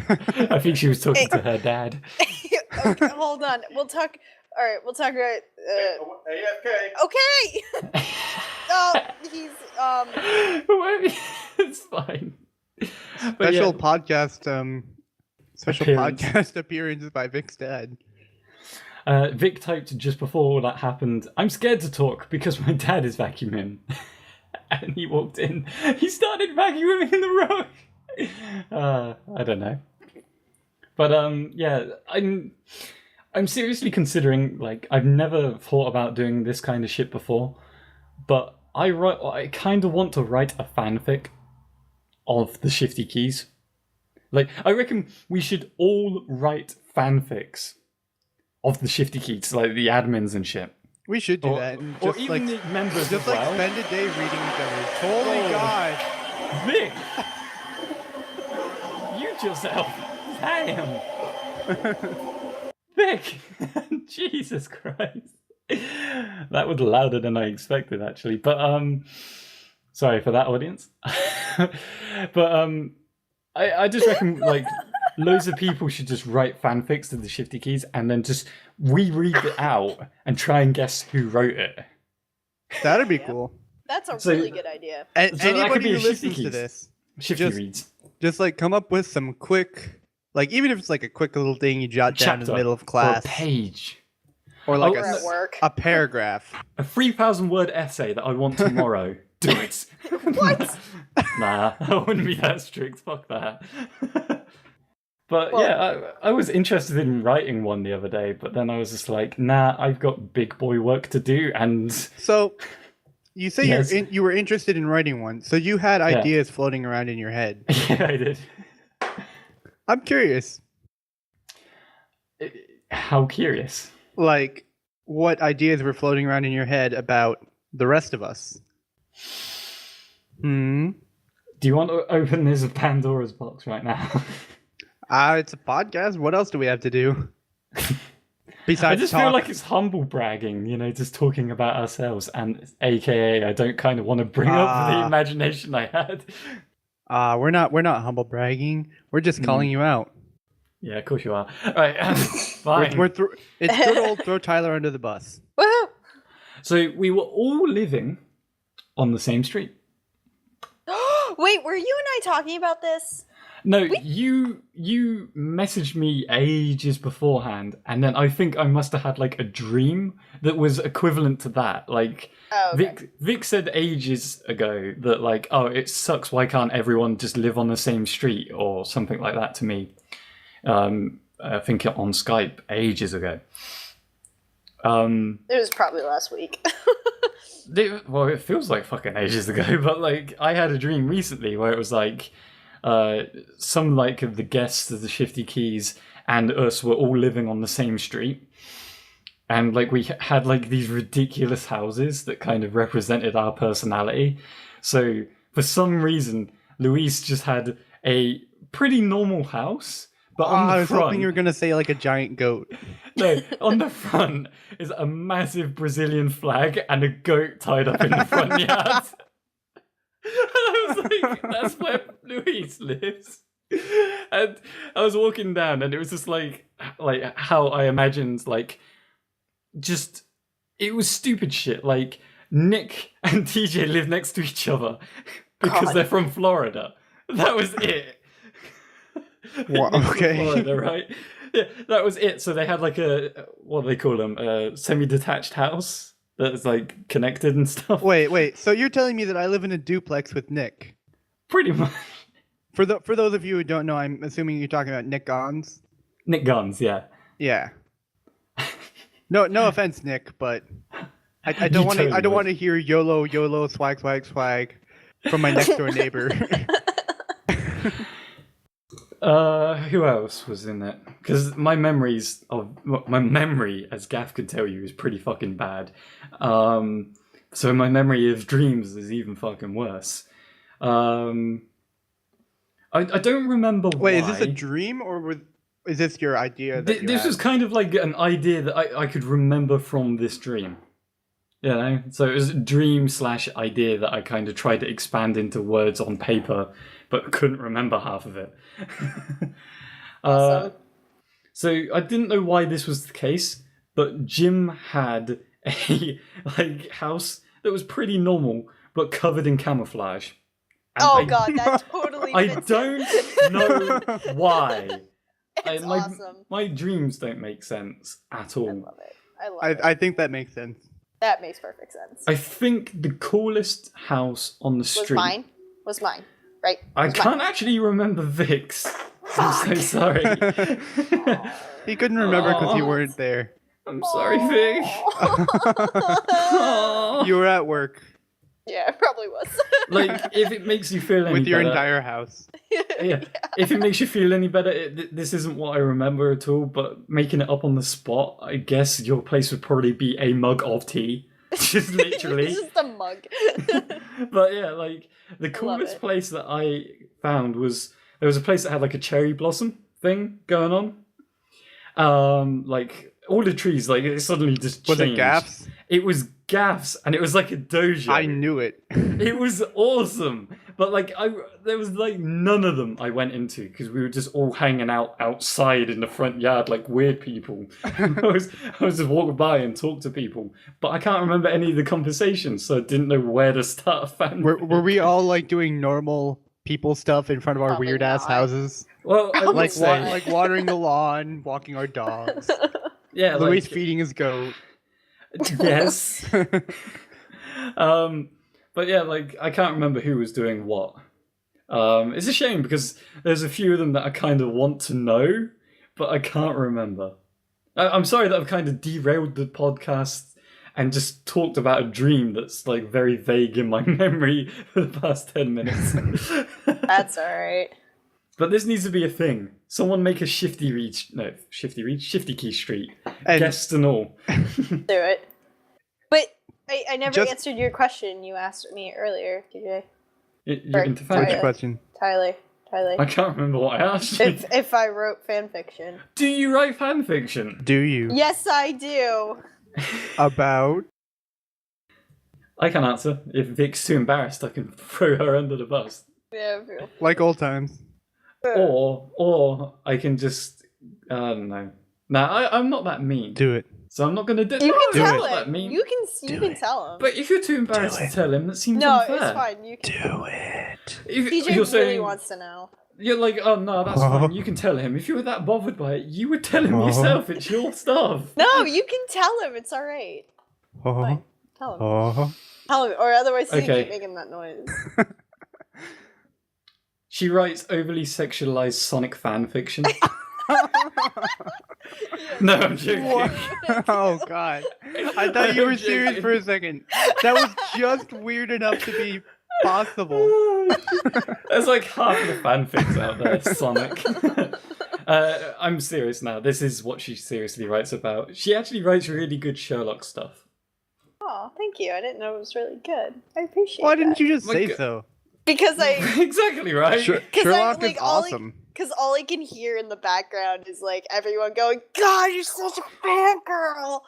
I think she was talking to her dad.
Okay, hold on. We'll talk. All right, we'll talk about.
AFK.
Okay. Oh, he's
It's fine.
Special podcast. Special
Appearance.
podcast appearance by Vic's dad.
Vic typed just before all that happened, "I'm scared to talk because my dad is vacuuming." And he walked in. He started vacuuming in the room. I don't know. But yeah, I'm seriously considering, like, I've never thought about doing this kind of shit before, but I kind of want to write a fanfic of the Shifty Keys. Like, I reckon we should all write fanfics of the Shifty Keys, like the admins and shit.
We should do that. And
Or
just
even
like,
the members
just
as
like
well.
spend a day reading each other's. Holy
Oh.
God!
Vic! Mute yourself! Damn! Vic! Jesus Christ. That was louder than I expected, actually. But, sorry for that, audience. But, I just reckon, like, loads of people should just write fanfics to the Shifty Keys and then just reread it out and try and guess who wrote it.
That'd be cool.
That's a
So-
really good idea.
And
So that could
anybody
be
who
a Shifty
listens to
Keys.
this,
Shifty
Just-
reads.
just like come up with some quick, like even if it's like a quick little thing you jot down in the
Chapter
middle of
Or a
class,
page.
or like
Oh,
We're at work.
a paragraph.
A 3,000-word essay that I want tomorrow. Do it.
What?
Nah, I wouldn't be that strict. Fuck that. But
Well-
yeah, I was interested in writing one the other day, but then I was just like, nah, I've got big boy work to do, and
So, you say
Yes.
you were interested in writing one, so you had
Yeah.
ideas floating around in your head.
yeah, I did.
I'm curious,
How curious.
like what ideas were floating around in your head about the rest of us. Hmm.
Do you want to open this Pandora's box right now?
It's a podcast. What else do we have to do?
I
Besides
just
talk.
feel like it's humble bragging, you know, just talking about ourselves, and AKA, I don't kind of want to bring up the
Ah.
imagination I had.
We're not humble bragging. We're just calling you out.
Yeah, of course you are. Right, fine.
It's good old throw Tyler under the bus.
Woohoo!
So we were all living on the same street.
Wait, were you and I talking about this?
No, you messaged me ages beforehand, and then I think I must have had like a dream that was equivalent to that. Like
Oh, okay.
Vic said ages ago that like, oh, it sucks. Why can't everyone just live on the same street or something like that to me? I think on Skype ages ago.
It was probably last week.
Well, it feels like fucking ages ago, but like I had a dream recently where it was like some like of the guests of the Shifty Keys and us were all living on the same street, and like we had like these ridiculous houses that kind of represented our personality. So for some reason, Luis just had a pretty normal house, but on
I
the
was
front,
hoping you were gonna say like a giant goat.
no, on the front is a massive Brazilian flag and a goat tied up in the front yard. And I was like, that's where Luis lives. And I was walking down and it was just like how I imagined, like, just, it was stupid shit. Like, Nick and TJ live next to each other because
God.
they're from Florida. That was it.
Wow,
Nick's from
okay.
Florida, right? Yeah, that was it. So they had like what do they call them? A semi-detached house that's like connected and stuff.
Wait. So you're telling me that I live in a duplex with Nick?
Pretty much.
For those of you who don't know, I'm assuming you're talking about Nick Gons.
Nick Guns, yeah.
Yeah. No offense, Nick, but I don't want to. I don't want to hear YOLO, YOLO, swag, swag, swag from my next door neighbor.
Who else was in it? Because my memory, as Gaff could tell you, is pretty fucking bad. So my memory of dreams is even fucking worse. I don't remember why.
Wait, is this a dream or is this your idea?
This was kind of like an idea that I could remember from this dream. You know? So it was a dream / idea that I kind of tried to expand into words on paper, but couldn't remember half of it.
Awesome.
So I didn't know why this was the case, but Jim had a house that was pretty normal, but covered in camouflage. And
God, that totally
I
fits
don't know why.
It's awesome.
My dreams don't make sense at all.
I love it. I love it.
I think that makes sense.
That makes perfect sense.
I think the coolest house on the street...
Was mine. Right?
I can't actually remember Vic's. I'm so sorry.
He couldn't remember because you weren't there.
I'm sorry, Vic.
You were at work.
Yeah, it probably was.
If it makes you feel any
with your
better,
entire house.
Yeah. If it makes you feel any better, this isn't what I remember at all, but making it up on the spot, I guess your place would probably be a mug of tea. Just literally.
It's just a mug.
But yeah, the coolest place that I found was, there was a place that had a cherry blossom thing going on. All the trees, it suddenly just changed.
Was it Gaff's?
It was Gaff's, and it was like a dojo.
I knew it.
It was awesome. But there was none of them I went into because we were just all hanging out outside in the front yard like weird people. I was just walking by and talk to people, but I can't remember any of the conversations, so I didn't know where to start a fan.
Were we all doing normal people stuff in front of our
Probably
weird ass
not.
houses?
Well, I would say,
watering the lawn, walking our dogs.
yeah,
Luis feeding his goat.
Yes. But yeah, I can't remember who was doing what. It's a shame because there's a few of them that I kind of want to know, but I can't remember. I'm sorry that I've kind of derailed the podcast and just talked about a dream that's very vague in my memory for the past 10 minutes.
That's alright.
But this needs to be a thing. Someone make a Shifty Key Street.
And
Guests and all.
Do it. But I never answered your question you asked me earlier, TJ.
You're into fan
which question?
Tyler.
I can't remember what I asked you.
If I wrote fan fiction.
Do you write fan fiction?
Do you?
Yes, I do.
About?
I can answer. If Vic's too embarrassed, I can throw her under the bus.
Yeah.
Like old times.
Or I can just... I don't know. Nah, I'm not that mean.
Do it.
So I'm not going to do it.
You can
Do
tell
it.
him.
That mean.
You can tell him.
But if you're too embarrassed to tell him, that seems
No,
unfair.
it's fine. You can.
Do it.
If,
TJ
you're
really
saying,
wants to know.
You're like, oh no, that's fine. You can tell him. If you were that bothered by it, you would tell him yourself. It's your stuff.
No, you can tell him. It's alright. Fine. Tell him. Tell him, or otherwise you keep making that noise.
She writes overly sexualized Sonic fan fiction. No, I'm joking.
Oh god. I thought you were serious for a second. That was just weird enough to be possible.
There's half of the fanfics out there, Sonic. I'm serious now. This is what she seriously writes about. She actually writes really good Sherlock stuff.
Oh, thank you. I didn't know it was really good. I appreciate it.
Why didn't you just say so?
Because I...
Exactly right.
Sherlock is awesome.
Because all I can hear in the background is everyone going, God, you're such a fangirl!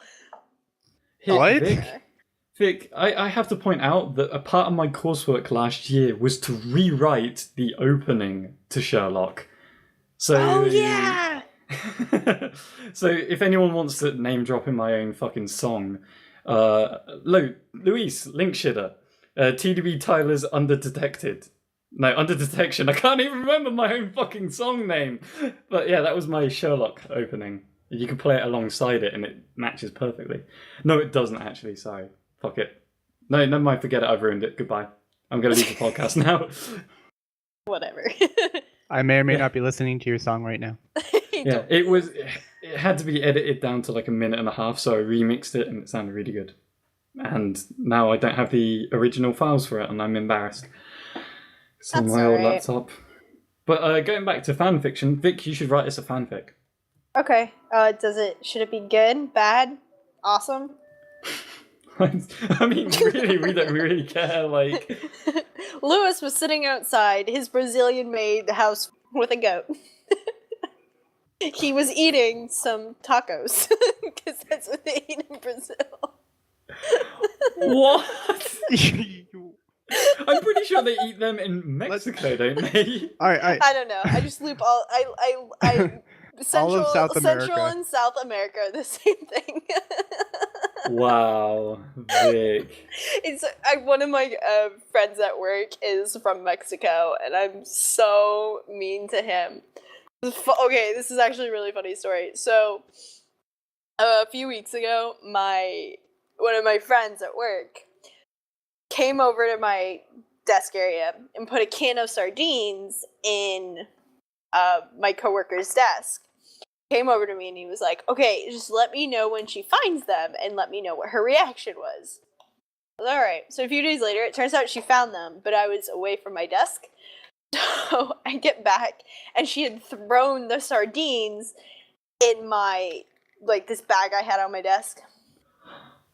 What?
Vic, I have to point out that a part of my coursework last year was to rewrite the opening to Sherlock. So,
oh, yeah!
So if anyone wants to name drop in my own fucking song, Luis, link shitter. TDBTyler's Underdetection. I can't even remember my own fucking song name. But yeah, that was my Sherlock opening. You can play it alongside it and it matches perfectly. No, it doesn't actually, sorry. Fuck it. No, never mind, forget it, I've ruined it. Goodbye. I'm going to leave the podcast now.
Whatever.
I may or may not be listening to your song right now.
Yeah, it had to be edited down to like a minute and a half, so I remixed it and it sounded really good. And now I don't have the original files for it, and I'm embarrassed. It's on my old laptop. But going back to fanfiction, Vic, you should write us a fanfic.
Okay. Should it be good, bad, awesome?
I mean, really, we don't really care, like...
Lewis was sitting outside his Brazilian-made house with a goat. He was eating some tacos, because that's what they eat in Brazil.
What? I'm pretty sure they eat them in Mexico, don't they?
All right.
I don't know. I just loop all...
All of South America.
Central and South America are the same thing.
Wow, Vic.
It's one of my friends at work is from Mexico, and I'm so mean to him. Okay, this is actually a really funny story. So, a few weeks ago, one of my friends at work came over to my desk area and put a can of sardines in my coworker's desk. Came over to me and he was like, okay, just let me know when she finds them and let me know what her reaction was. I was alright. So a few days later, it turns out she found them, but I was away from my desk. So I get back and she had thrown the sardines in my, this bag I had on my desk.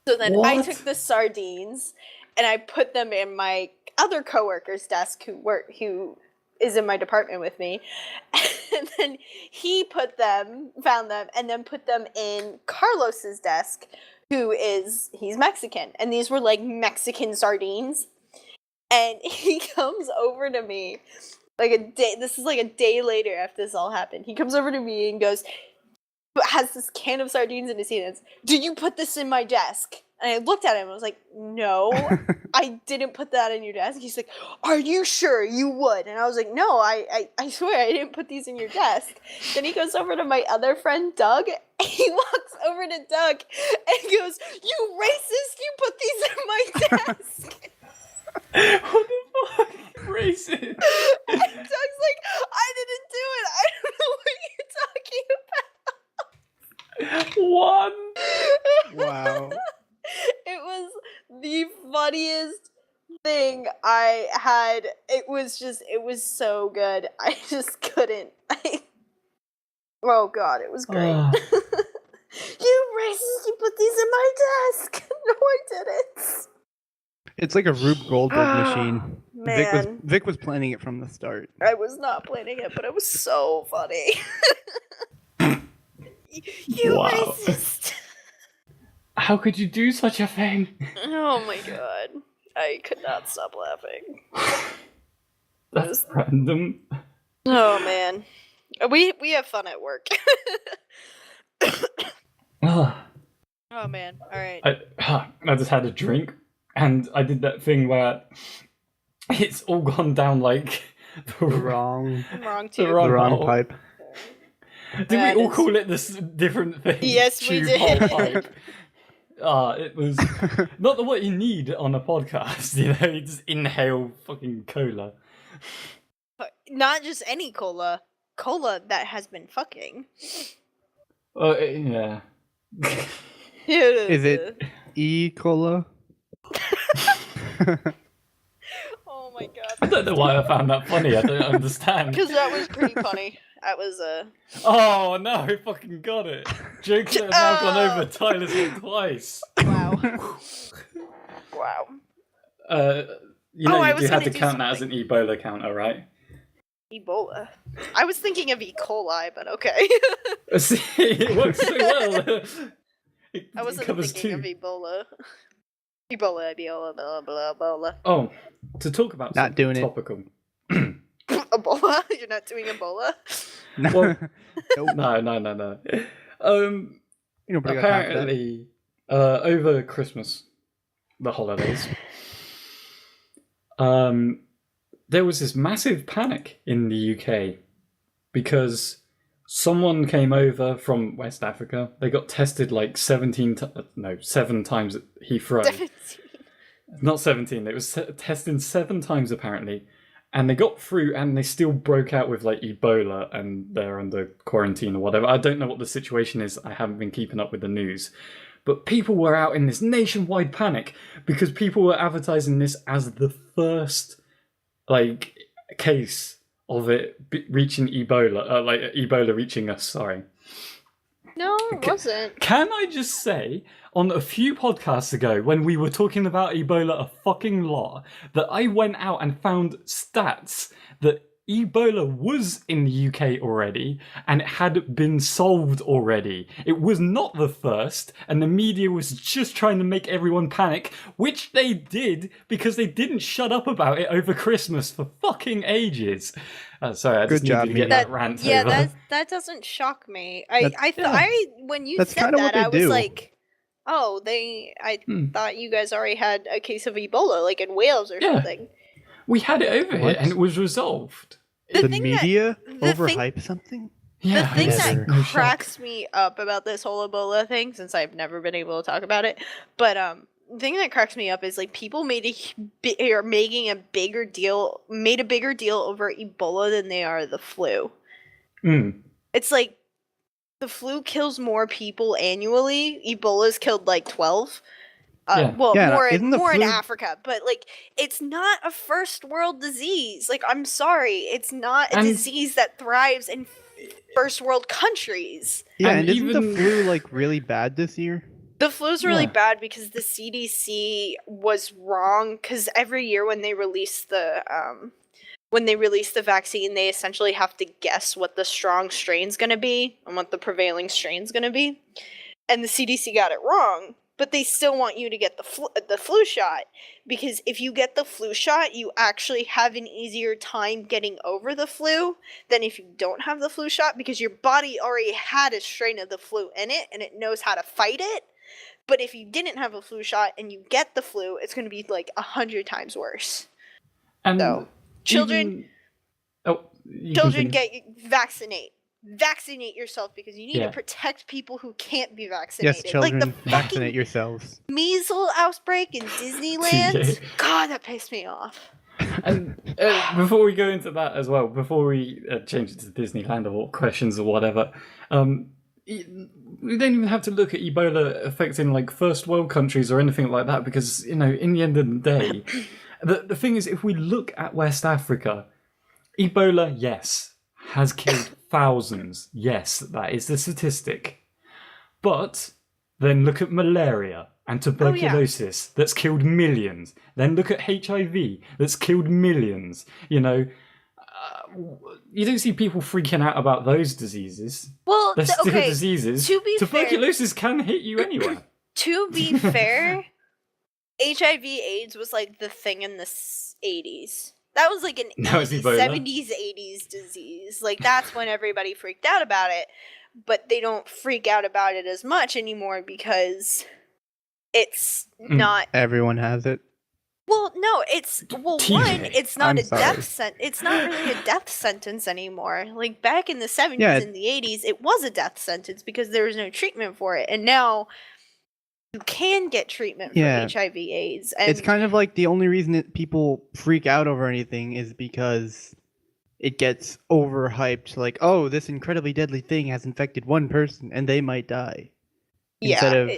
So then I took the sardines and I put them in my other coworker's desk who is in my department with me, and then he found them, and then put them in Carlos's desk, he's Mexican, and these were Mexican sardines, and he comes over to me, this is a day later after this all happened, he comes over to me and has this can of sardines in his hands, do you put this in my desk? And I looked at him and I was like, no, I didn't put that in your desk. He's like, are you sure you would? And I was like, no, I swear I didn't put these in your desk. Then he goes over to my other friend, Doug. And he walks over to Doug and goes, you racist, you put these in my desk.
What the fuck? Racist.
And Doug's like, I didn't do it. I don't know what you're talking about.
What?
Wow.
It was the funniest thing I had. It was so good. I just couldn't. Oh god, it was great. You racist, you put these in my desk. No, I didn't.
It's like a Rube Goldberg machine.
Man.
Vic was planning it from the start.
I was not planning it, but it was so funny. You
Wow.
racist.
How could you do such a thing?
Oh my god. I could not stop laughing.
That's random.
Oh man. We have fun at work. Oh man. Alright.
I just had a drink and I did that thing where it's all gone down the
Wrong
wrong
pipe.
Did we all call it this different thing?
Yes, we
Tube
did.
hole pipe. It was not what you need on a podcast, you just inhale fucking cola.
Not just any cola. Cola that has been fucking.
Yeah.
Is it E-Cola?
Oh my god.
I don't know why I found that funny, I don't understand.
Because that was pretty funny. That was
Oh no, I fucking got it. Jokes that have now gone over Tyler's head twice.
Wow. Wow.
You know,
I
you
was
had
gonna
to
do
count that as an Ebola counter, right?
Ebola. I was thinking of E. coli, but okay.
See, it works so well.
I wasn't
covers
thinking
two.
of Ebola. Ebola.
Oh, to talk about
Not doing it.
topical.
Ebola? You're not doing Ebola?
Well,
Nope.
no.
You know, but I got time for that.
Apparently, over Christmas, the holidays, there was this massive panic in the UK because someone came over from West Africa. They got tested 7 times at Heathrow.
17.
Not 17. It was tested 7 times apparently, and they got through, and they still broke out with like Ebola, and they're under quarantine or whatever. I don't know what the situation is. I haven't been keeping up with the news. But people were out in this nationwide panic because people were advertising this as the first, like, case of it reaching Ebola, like Ebola reaching us. Sorry.
No, it wasn't.
Can I just say, on a few podcasts ago, when we were talking about Ebola a fucking lot, that I went out and found stats that Ebola was in the UK already, and it had been solved already. It was not the first, and the media was just trying to make everyone panic, which they did, because they didn't shut up about it over Christmas for fucking ages. Sorry, I just needed to get that rant over.
Yeah, that doesn't shock me. When you said that, I was like, oh, I thought you guys already had a case of Ebola, like in Wales or something.
We had it over here, and it was resolved.
The media overhype something?
Yeah, the thing that cracks me up about this whole Ebola thing, since I've never been able to talk about it, but the thing that cracks me up is like people made a bigger deal over Ebola than they are the flu. It's like the flu kills more people annually. Ebola's killed like 12. More in Africa, but like it's not a first world disease. Like, I'm sorry, it's not a disease that thrives in first world countries.
Yeah, and isn't the flu like really bad this year?
The flu's really bad because the CDC was wrong. Because every year when they release the vaccine, they essentially have to guess what the strong strain's going to be and what the prevailing strain's going to be, and the CDC got it wrong. But they still want you to get the flu shot, because if you get the flu shot, you actually have an easier time getting over the flu than if you don't have the flu shot, because your body already had a strain of the flu in it and it knows how to fight it. But if you didn't have a flu shot and you get the flu, it's going to be like 100 times worse. And so, children, vaccinate yourself, because you need to protect people who can't be vaccinated.
Yes, children, like vaccinate yourselves.
Measles outbreak in Disneyland. God, that pissed me off.
And before we go into that as well, before we change it to Disneyland or questions or whatever, we don't even have to look at Ebola affecting like first world countries or anything like that, because, you know, in the end of the day, the thing is, if we look at West Africa, Ebola, yes, has killed thousands. Yes, that is the statistic. But then look at malaria and tuberculosis that's killed millions. Then look at HIV that's killed millions. You know, you don't see people freaking out about those diseases.
Well,
they're still diseases. Tuberculosis can hit you anywhere.
To be fair, HIV/AIDS was like the thing in the 80s. That was like an 70s, 80s disease. Like, that's when everybody freaked out about it. But they don't freak out about it as much anymore because it's not...
Everyone has it.
Well, no, it's not it's not really a death sentence anymore. Like, back in the 70s and the 80s, it was a death sentence because there was no treatment for it. And now you can get treatment for HIV/AIDS. And
it's kind of like the only reason that people freak out over anything is because it gets overhyped. Like, oh, this incredibly deadly thing has infected one person and they might die. Instead of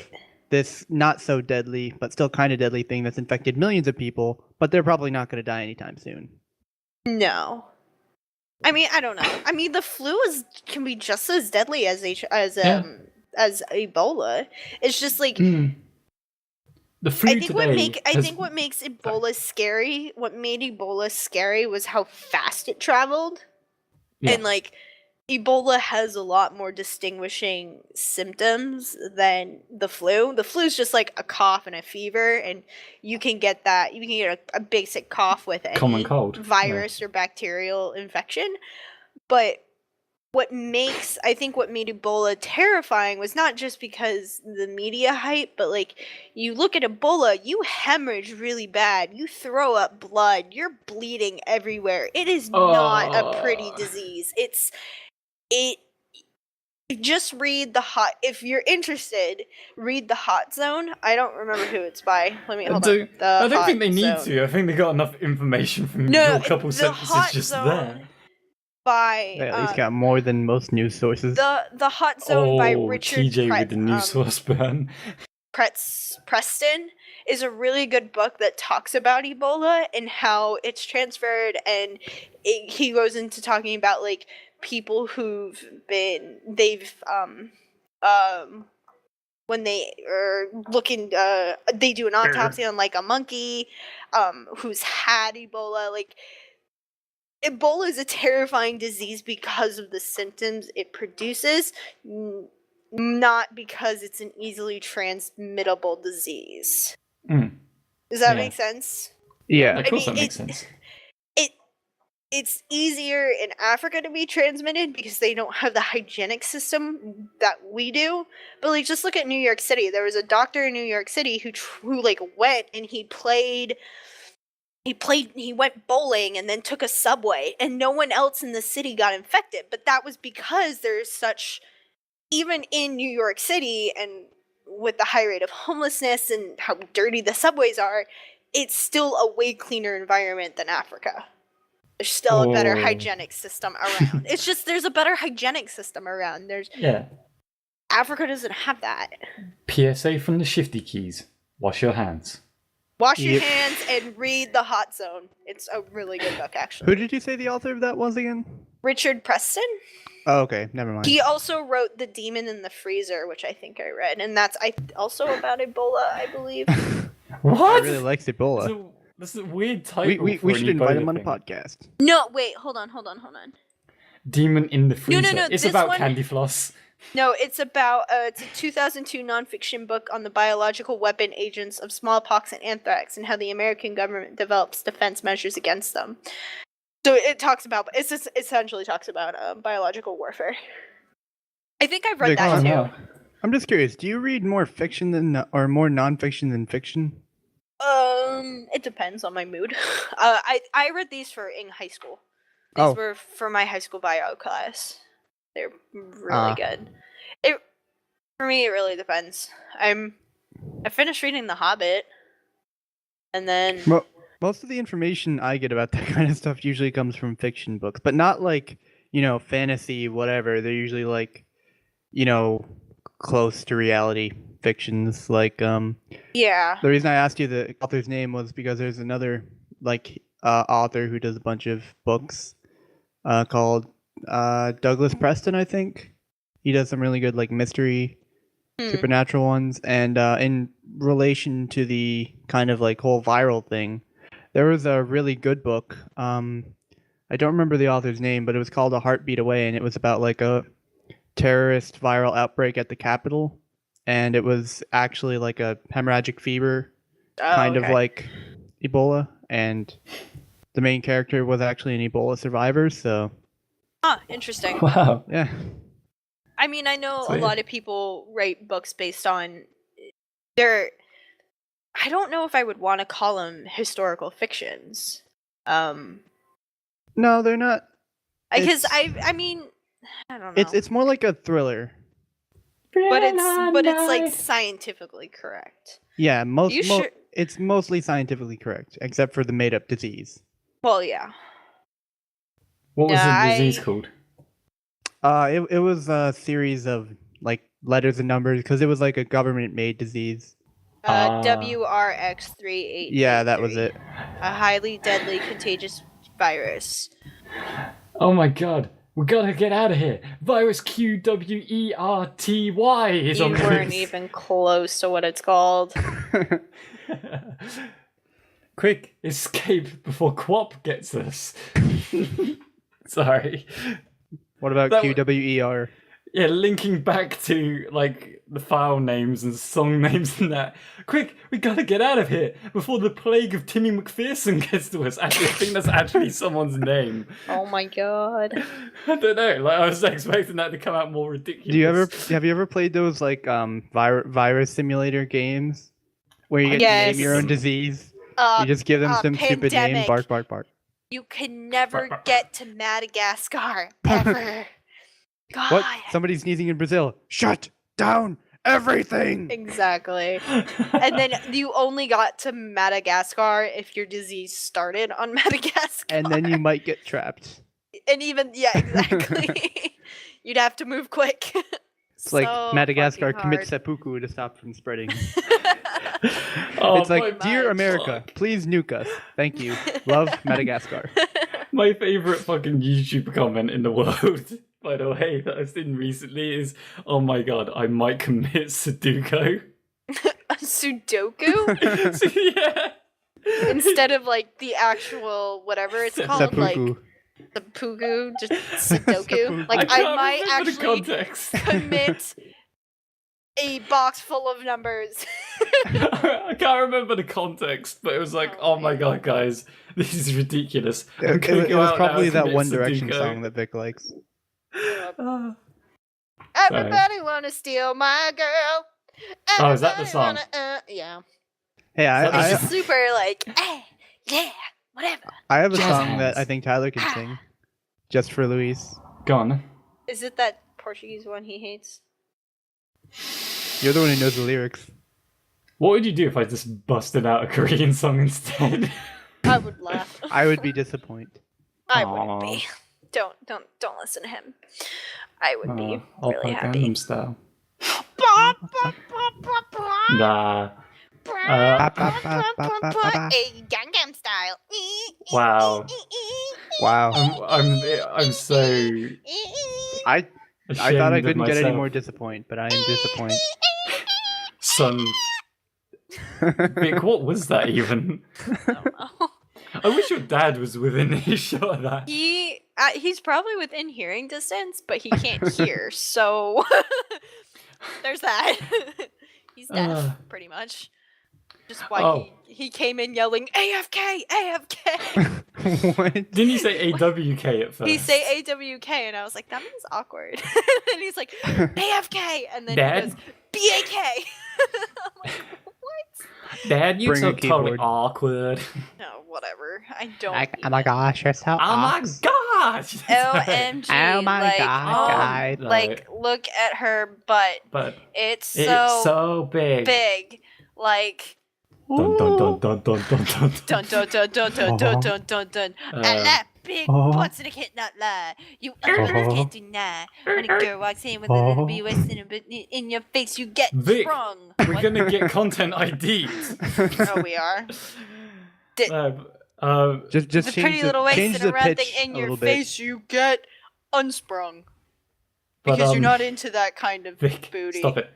this not so deadly, but still kind of deadly thing that's infected millions of people, but they're probably not going to die anytime soon.
No. I mean, I don't know. I mean, the flu can be just as deadly as Ebola. It's just like
the flu
I think what makes Ebola scary, what made Ebola scary was how fast it traveled. Yeah. And like Ebola has a lot more distinguishing symptoms than the flu. The flu is just like a cough and a fever, and you can get that. You can get a basic cough with any
common cold
virus or bacterial infection. But what made Ebola terrifying was not just because the media hype, but like you look at Ebola, you hemorrhage really bad, you throw up blood, you're bleeding everywhere. It is not a pretty disease. just read if you're interested, read The Hot Zone. I don't remember who it's by. Let me hold on.
I don't think they need to. I think they got enough information from your couple sentences just there.
By
They at least got more than most news sources.
The Hot Zone by Richard
TJ with the news source burn.
Preston is a really good book that talks about Ebola and how it's transferred, and he goes into talking about like people when they are looking they do an autopsy on like a monkey who's had Ebola. Like, Ebola is a terrifying disease because of the symptoms it produces, not because it's an easily transmittable disease. Does that make sense?
Yeah,
of course that makes sense.
It's easier in Africa to be transmitted because they don't have the hygienic system that we do. But like, just look at New York City. There was a doctor in New York City who like went and he went bowling and then took a subway, and no one else in the city got infected. But that was because there's such, even in New York City and with the high rate of homelessness and how dirty the subways are, it's still a way cleaner environment than Africa. There's still a better hygienic system around. It's just there's a better hygienic system around. Africa doesn't have that.
PSA from the Shifty keys. Wash your hands.
Wash your hands and read The Hot Zone. It's a really good book, actually.
Who did you say the author of that was again?
Richard Preston.
Oh, okay. Never mind.
He also wrote The Demon in the Freezer, which I think I read. And that's also about Ebola, I believe.
What?
He really likes Ebola.
This is a weird title.
We should invite him on the podcast.
No, wait, hold on.
Demon in the Freezer.
No,
it's about candy floss.
No, it's about it's a 2002 nonfiction book on the biological weapon agents of smallpox and anthrax and how the American government develops defense measures against them. So it essentially talks about biological warfare. I think I've read that too.
I'm just curious. Do you read more fiction or more nonfiction than fiction?
It depends on my mood. I read these in high school. These were for my high school bio class. They're really good. For me, it really depends. I finished reading The Hobbit, and then
most of the information I get about that kind of stuff usually comes from fiction books, but not like fantasy, whatever. They're usually like close to reality fictions. Like
yeah.
The reason I asked you the author's name was because there's another author who does a bunch of books called Douglas Preston, I think. He does some really good mystery supernatural ones, and in relation to the kind of whole viral thing, there was a really good book. I don't remember the author's name, but it was called A Heartbeat Away, and it was about a terrorist viral outbreak at the Capitol, and it was actually a hemorrhagic fever, kind of like Ebola, and the main character was actually an Ebola survivor, so...
Interesting.
Wow.
Yeah.
I mean, I know a lot of people write books based on I don't know if I would want to call them historical fictions.
No, they're not.
Because I mean, I don't know.
It's more like a thriller.
But it's scientifically correct.
Yeah, it's mostly scientifically correct, except for the made-up disease.
Well, yeah.
What was the disease called?
It was a series of letters and numbers because it was a government-made disease.
WRX38.
Yeah, that was it.
A highly deadly contagious virus.
Oh my god. We gotta get out of here. Virus QWERTY is on the
You weren't even close to what it's called.
Quick, escape before Quap gets us. Sorry.
What about QWER?
Yeah, linking back to the file names and song names and that. Quick, we gotta get out of here before the plague of Timmy McPherson gets to us. Actually, I think that's actually someone's name.
Oh my god.
I don't know. I was expecting that to come out more ridiculous.
Have you ever played those virus simulator games where you get to name your own disease? You just give them some stupid name. Bark, bark, bark.
You can never get to Madagascar ever. God.
What? Somebody's sneezing in Brazil. Shut down everything!
Exactly. And then you only got to Madagascar if your disease started on Madagascar.
And then you might get trapped.
And even, yeah, exactly. You'd have to move quick.
It's like Madagascar commits seppuku to stop from spreading.
Oh,
It's like, dear
much.
America, please nuke us. Thank you. Love, Madagascar.
My favorite fucking YouTube comment in the world, by the way, that I've seen recently is, "Oh my god, I might commit Sudoku."
A Sudoku?
So, yeah.
Instead of like the actual whatever it's called,
Seppuku.
like the Pugu, just Sudoku.
Seppuku.
Like
can't
I might
remember the
actually
context.
commit a box full of numbers.
I can't remember the context, but it was like, oh my god, guys, this is ridiculous. I'm gonna
It
go
was
out now
probably
and
that
commit
One Direction
Sudoku.
song that Vic likes.
Everybody wanna steal my girl.
Oh, is that the
Everybody
song?
Yeah.
Hey,
That
It's just super like, yeah, whatever.
I have a
Jazz
song
hands.
that I think Tyler can sing. Just for Luis.
Go on.
Is it that Portuguese one he hates?
You're the one who knows the lyrics.
What would you do if I just busted out a Korean song instead?
I would laugh.
I would be disappointed.
I wouldn't be. Don't listen to him. I would be
I'll
really
play
happy.
Gangnam Style. Nah.
Gangnam Style.
Wow.
Wow.
I'm so
I
ashamed
thought I
of
couldn't get any
myself.
more disappointed, but I am disappointed.
Son. Vic, what was that even?
I don't know.
I wish your dad was within earshot of that.
He's probably within hearing distance, but he can't hear. So there's that. He's deaf, pretty much. Just why he came in yelling AFK, AFK.
What?
Didn't you say AWK at first?
He say AWK, and I was like, that means awkward. And he's like AFK, and then
Dad?
he goes BAK. I'm like, what?
Dad, you
Bring
so
a
totally
keyboard.
awkward.
No, whatever. I don't.
Oh my gosh, you're so
Oh my gosh!
OMG.
Oh my
like,
god,
Like, look at her butt.
But
It's
it's so big.
big. Like,
Dun dun dun dun dun dun dun.
dun dun dun dun dun dun dun dun dun. And that big butts and I can't not lie. You others can't deny. When a girl walks in with a little bit in your face, you get
Vic,
sprung.
We're
What?
gonna get content ID'd.
Oh, we are.
Just
The
change
pretty little
the,
waist
change
and
the
a round
pitch
thing in
a
your
little bit.
face, you get unsprung.
But,
Because you're not into that kind of
Vic,
booty.
stop it.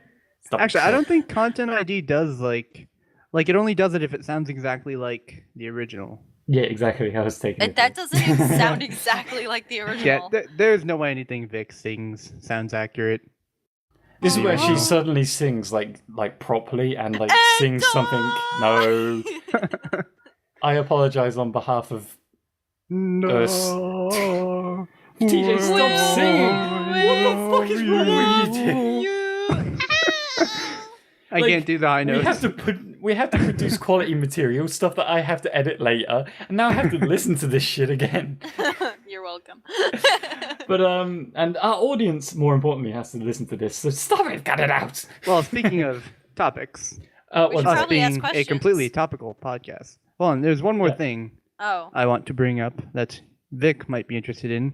Stop.
Actually, I don't think Content ID does like it only does it if it sounds exactly like the original.
Yeah, exactly. I was taking
And
it.
that doesn't even sound exactly like the original.
Yeah, there's no way anything Vic sings sounds accurate.
This is where she
Oh.
suddenly sings like properly and like
And
sings something. No, I apologize on behalf of
No.
TJ. Stop singing. What the fuck is wrong with you two?
I
Like,
can't do the high notes.
We have to produce quality material, stuff that I have to edit later, and now I have to listen to this shit again.
You're welcome.
But and our audience, more importantly, has to listen to this. So stop it, cut it out.
Well, speaking of topics,
We
One
should
us
sec.
probably ask
being a
questions.
completely topical podcast. Well, and there's one more
Yeah.
thing
Oh.
I want to bring up that Vic might be interested in.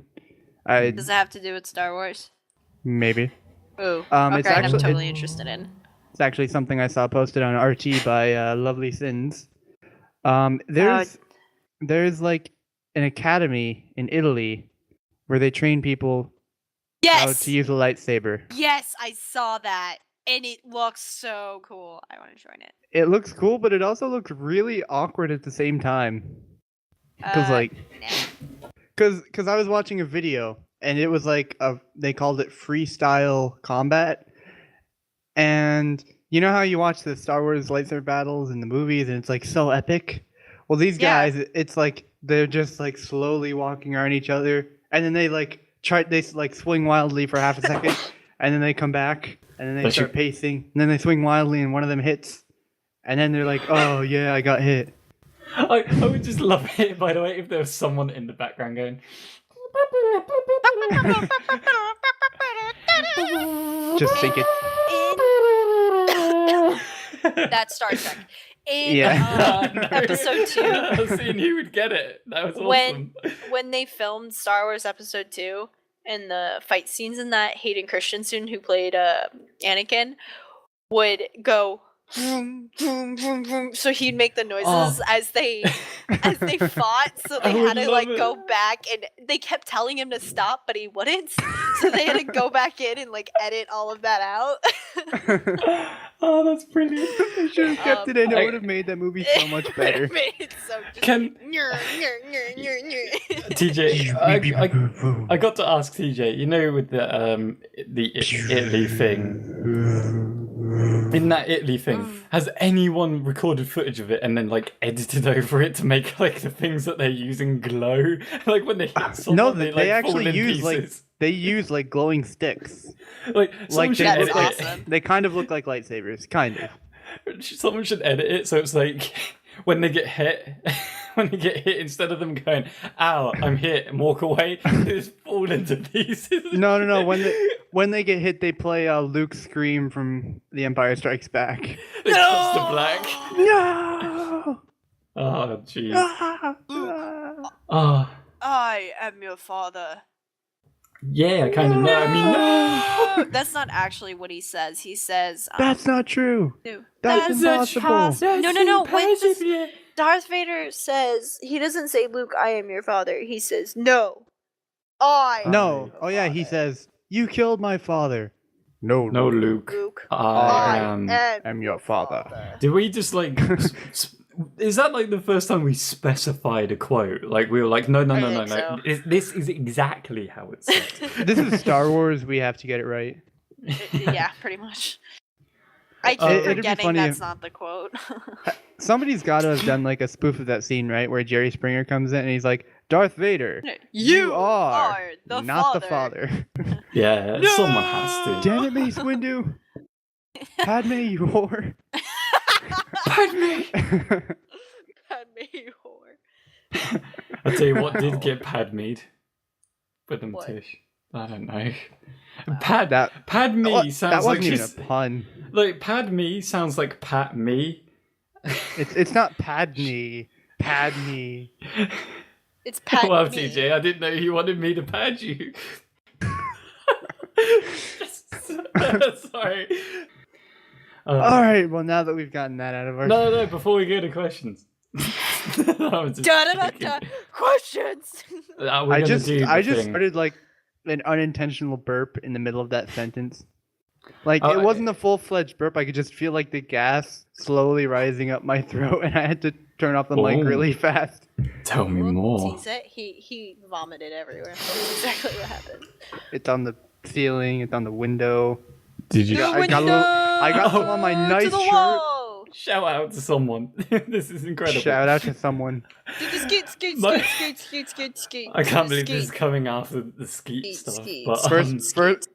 Does it have to do with Star Wars?
Maybe.
Ooh.
It's
okay, I'm
actually-
totally interested in.
It's actually something I saw posted on RT by Lovely Sins. There's like an academy in Italy where they train people how
Yes!
to use a lightsaber.
Yes, I saw that. And it looks so cool. I want to join it.
It looks cool, but it also looks really awkward at the same time. Because
Nah.
because I was watching a video and it was like they called it freestyle combat, and you know how you watch the Star Wars lightsaber battles in the movies and it's like so epic. Well, these
Yeah.
guys, it's like they're just like slowly walking around each other, and then they swing wildly for half a second, and then they come back, and then they
But
start pacing, and then they swing wildly, and one of them hits, and then they're like, "Oh yeah, I got hit."
I would just love it, by the way, if there was someone in the background going.
Just think it.
That's Star Trek. In
Yeah.
episode 2,
I was seeing who would get it. That was awesome.
when they filmed Star Wars Episode 2 and the fight scenes in that, Hayden Christensen, who played Anakin, would go vroom, vroom, vroom, vroom. So he'd make the noises as they fought. So they had to like go back, and they kept telling him to stop, but he wouldn't. So they had to go back in and like edit all of that out.
Oh, that's brilliant.
They should have kept it in. It would have made that movie so much better.
It made it so just
TJ, I got to ask TJ, you know, with the Italy thing. In that Italy thing, has anyone recorded footage of it and then like edited over it to make like the things that they're using glow? Like when they hit someone,
No,
they
they
like, fall
actually
in
use
pieces.
they use like glowing sticks.
Like someone should
That's
edit it.
awesome.
They kind of look like lightsabers, kind of.
Someone should edit it so it's like when they get hit, instead of them going, "Ow, I'm hit," and walk away, they just fall into pieces.
No. When they get hit, they play Luke's scream from The Empire Strikes Back.
They cuts to black.
No.
Oh, jeez.
Ah.
Oh,
I am your father.
yeah, I kind of know. I mean, no.
That's not actually what he says. He says,
That's not true.
no.
That's impossible.
No. When Darth Vader says, he doesn't say, Luke, I am your father. He says, no. I am
No.
your
Oh yeah, he
father."
says, "You killed my father." No,
No, Luke.
Luke,
I
am your father.
Did we just like? Is that like the first time we specified a quote? Like we were like, no.
think so.
This is exactly how it's said.
This is Star Wars. We have to get it right.
Yeah, pretty much. I keep
It'd be
forgetting
funny
that's
if-
not the quote.
Somebody's got to have done like a spoof of that scene, right, where Jerry Springer comes in and he's like, "Darth Vader,
You
are
the
not
father.
the father."
Yeah, someone has to.
Damn it, Mace Windu. Padme, you whore.
Padme.
Padme, you whore.
I'll tell you what did get Padme'd. But them
What?
Tish. I don't know. Padme
That
sounds
wasn't
like
even
she's
a pun.
like Padme sounds like Pat me.
It's not Padme. Padme.
It's Padme.
Well, TJ, I didn't know you wanted me to pad you. Sorry.
All right. Well, now that we've gotten that out of our
No, before we go to questions. I
Da-da-da-da. Questions.
I just started like an unintentional burp in the middle of that sentence. Like
Oh,
it wasn't a full-fledged burp. I could just feel like the gas slowly rising up my throat, and I had to turn off the mic
Oh.
really fast.
Tell me more.
He vomited everywhere. That's exactly what happened.
It's on the ceiling. It's on the window.
Did you?
I got some on my nice
to the
shirt.
wall.
Shout out to someone. This is incredible.
Shout out to someone.
My-
Skeet.
I can't believe this is coming after the skeet stuff.
Skeet.
But,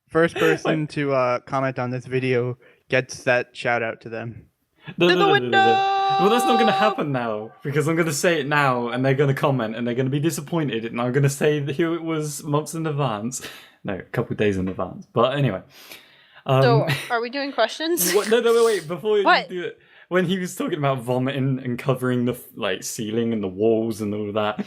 First person to comment on this video gets that shout out to them.
No,
To the window!
Well, that's not going to happen now because I'm going to say it now, and they're going to comment, and they're going to be disappointed, and I'm going to say that who it was months in advance. No, a couple of days in advance. But anyway.
So, are we doing questions?
No, wait. Before you
What?
do it, when he was talking about vomiting and covering the ceiling and the walls and all that,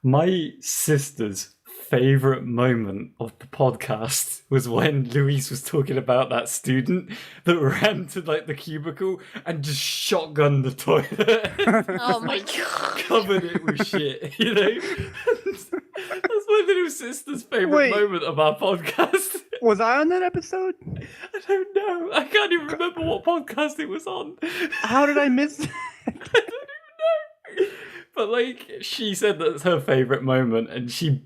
my sister's favorite moment of the podcast was when Luis was talking about that student that ran to the cubicle and just shotgunned the toilet.
Oh my god.
Covered it with shit, you know? That's my little sister's favorite
Wait.
moment of our podcast.
Was I on that episode?
I don't know. I can't even remember what podcast it was on.
How did I miss that?
I don't even know. But she said that's her favorite moment, and she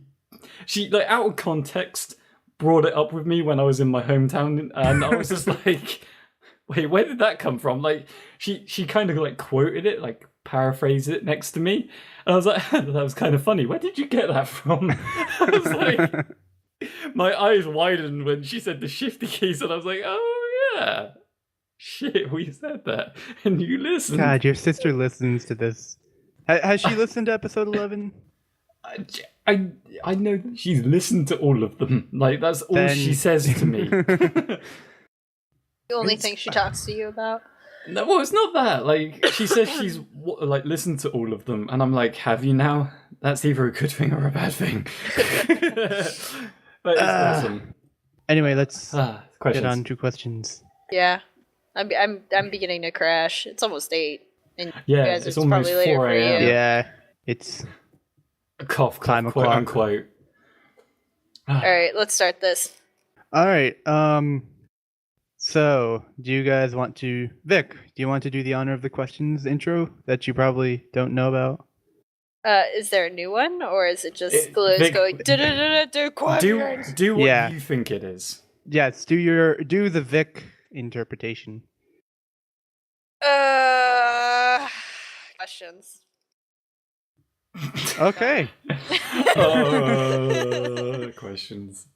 out of context brought it up with me when I was in my hometown, and I was just like, wait, where did that come from? She kind of quoted it, paraphrased it next to me, and I was like, that was kind of funny. Where did you get that from? I was like, my eyes widened when she said the Shifty keys, and I was like, oh yeah, shit, we said that, and you listened.
God, your sister listens to this. Has she listened to episode 11?
I know that she's listened to all of them. Like, that's all she says to me.
The only thing she talks to you about.
No, well, it's not that. Like, she says she's like listened to all of them, and I'm like, have you now? That's either a good thing or a bad thing. But it's awesome.
Anyway, let's
questions.
get on to questions.
Yeah, I'm beginning to crash. It's almost 8, and
Yeah,
you guys,
it's
it's probably
almost
later
4
for you.
a.m.
Yeah, it's
Cough,
Time
quote
o'clock.
unquote.
All right, let's start this.
all right. So, do you guys want to, Vic? Do you want to do the honor of the questions intro that you probably don't know about?
Is there a new one, or is it just
Vic,
Liz going do questions?
Do what
Yeah.
you think it is.
Yes, do the Vic interpretation.
Questions.
Okay.
Questions.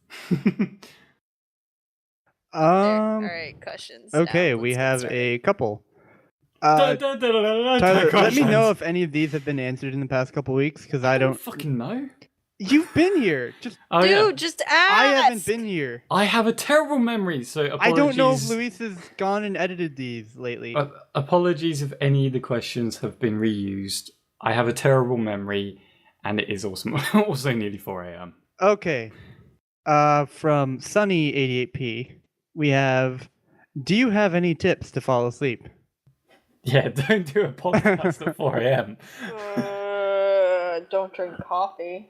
All right, questions.
Okay,
Now,
we
let's get
have
started.
a couple. Tyler, let me
Questions.
know if any of these have been answered in the past couple weeks, because I don't.
fucking know.
You've been here. Just
Oh,
Dude,
yeah.
just ask.
I haven't been here.
I have a terrible memory, so apologies.
I don't know if Luis has gone and edited these lately.
Apologies if any of the questions have been reused. I have a terrible memory, and it is also nearly 4 a.m.
Okay. From Sunny88p, we have. Do you have any tips to fall asleep?
Yeah, don't do a podcast at 4 a.m.
Don't drink coffee.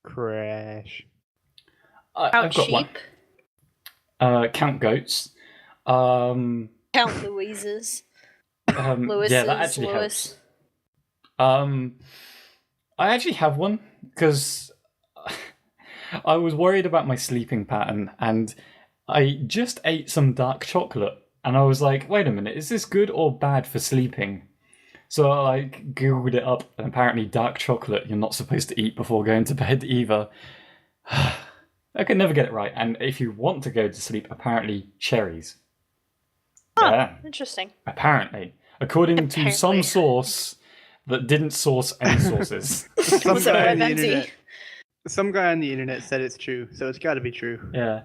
Crash.
Count
I've got
sheep.
one. Count goats.
Count Louises. Lewis's.
Yeah, that actually
Lewis.
helps. I actually have one because I was worried about my sleeping pattern, and I just ate some dark chocolate, and I was like, "Wait a minute, is this good or bad for sleeping?" So I like googled it up, and apparently dark chocolate you're not supposed to eat before going to bed either. I could never get it right. And if you want to go to sleep, apparently cherries. Yeah,
Interesting.
apparently, according to some
Apparently.
source that didn't source any sources.
Some
So
guy on the
empty.
internet. Some guy on the internet said it's true, so it's got to be true.
Yeah,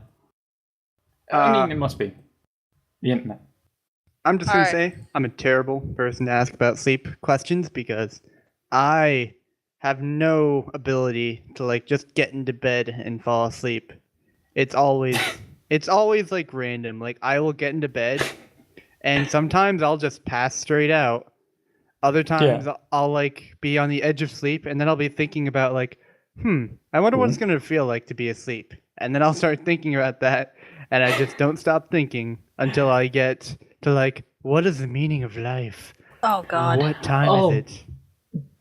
I mean it must be the internet.
I'm just gonna
Alright.
say I'm a terrible person to ask about sleep questions because I have no ability to like just get into bed and fall asleep. It's always like random. Like I will get into bed and sometimes I'll just pass straight out. Other times I'll like be on the edge of sleep and then I'll be thinking about like, I wonder what it's gonna feel like to be asleep. And then I'll start thinking about that and I just don't stop thinking until I get to like, what is the meaning of life?
Oh God.
What time
Oh.
is it?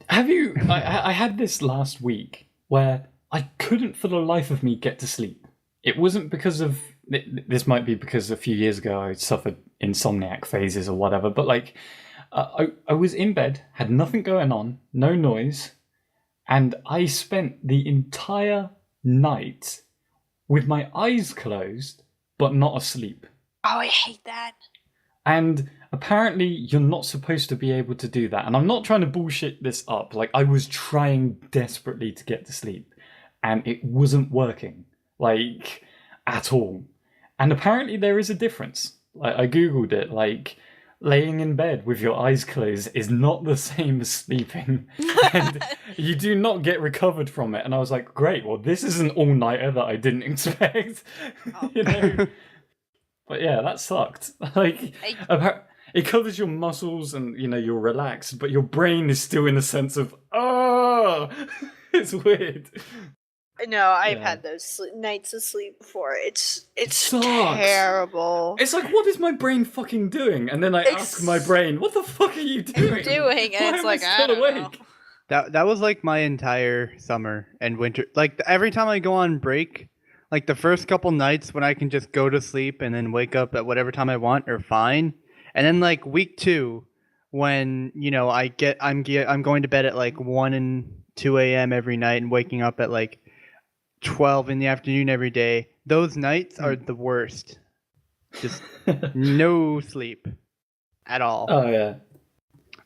Have you? I had this last week where I couldn't for the life of me get to sleep. It wasn't because of this. Might be because a few years ago I suffered insomniac phases or whatever. But like, I was in bed, had nothing going on, no noise, and I spent the entire night with my eyes closed but not asleep.
Oh, I hate that.
And apparently you're not supposed to be able to do that. And I'm not trying to bullshit this up. Like, I was trying desperately to get to sleep, and it wasn't working, like, at all. And apparently there is a difference. Like, I googled it, like, laying in bed with your eyes closed is not the same as sleeping. And you do not get recovered from it. And I was like, great, well, this is an all-nighter that I didn't expect. You know? But yeah, that sucked. Like, it covers your muscles and, you know, you're relaxed, but your brain is still in a sense of, oh, it's weird.
No, I've
Yeah.
had those nights of sleep before. It's
sucks.
terrible.
It's like, what is my brain fucking doing? And then I ask my brain, what the fuck are you doing?
Doing, and
Why
it's
am
like, I
still
don't know.
awake?
That was like my entire summer and winter. Like every time I go on break, like the first couple nights when I can just go to sleep and then wake up at whatever time I want are fine. And then like week 2, when you know I'm going to bed at like 1 and 2 a.m. every night and waking up at like 12 in the afternoon every day. Those nights are the worst. Just no sleep at all.
Oh, yeah.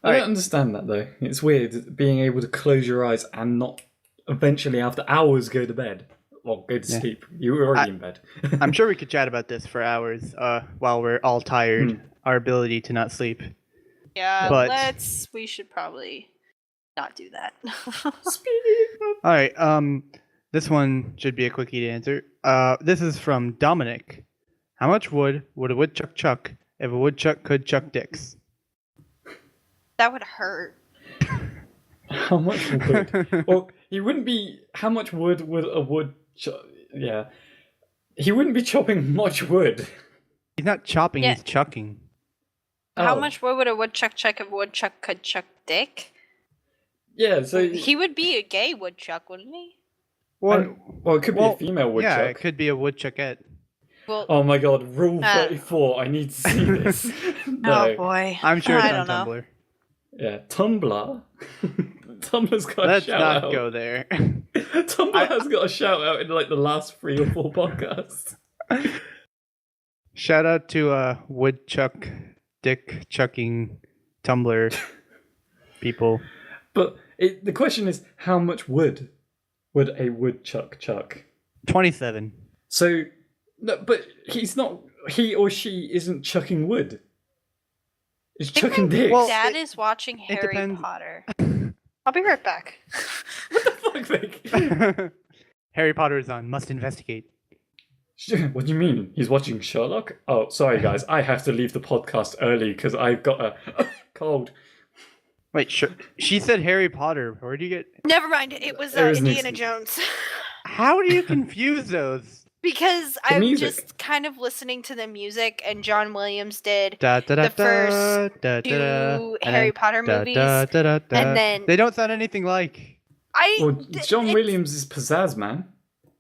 I
Alright.
don't understand that, though. It's weird being able to close your eyes and not eventually, after hours, go to bed. Or go to sleep. You were already in bed.
I'm sure we could chat about this for hours while we're all tired. Our ability to not sleep.
Yeah,
But-
we should probably not do that.
All right. This one should be a quickie to answer. This is from Dominic. How much wood would a woodchuck chuck if a woodchuck could chuck dicks?
That would hurt.
How much wood? Well, he wouldn't be... How much wood would a wood... Yeah. He wouldn't be chopping much wood.
He's not chopping, he's chucking.
How
Oh.
much wood would a woodchuck chuck if a woodchuck could chuck dick?
Yeah, so...
He would be a gay woodchuck, wouldn't he?
Well,
it could be a female woodchuck.
Yeah, it could be a woodchuckette.
Well,
Oh my god, Rule 34, I need to see this. No.
oh boy.
I'm sure it's
I
on
don't know.
Tumblr.
Yeah, Tumblr. Tumblr's got
Let's
a shout
not
out.
go there.
Tumblr has got a shout out in like the last 3 or 4 podcasts.
Shout out to woodchuck, dick chucking Tumblr people.
But the question is, how much wood would a woodchuck chuck?
27.
So, no, but he or she isn't chucking wood. It's chucking dicks.
Well,
Dad is watching Harry
depends.
Potter. I'll be right back.
What the fuck, Vic?
Harry Potter is on. Must investigate.
What do you mean? He's watching Sherlock? Oh, sorry guys, I have to leave the podcast early because I've got a cold.
Wait, she said Harry Potter. Where do you get...
Never mind. It was
There is an
Indiana
instant.
Jones.
How do you confuse those?
Because
The
I'm
music.
just kind of listening to the music, and John Williams did
Da, da, da,
the first
da, da, da,
two
and
Harry
then
Potter
da,
movies,
da, da, da, da.
and then
They don't sound anything like.
Well, John Williams is pizzazz, man.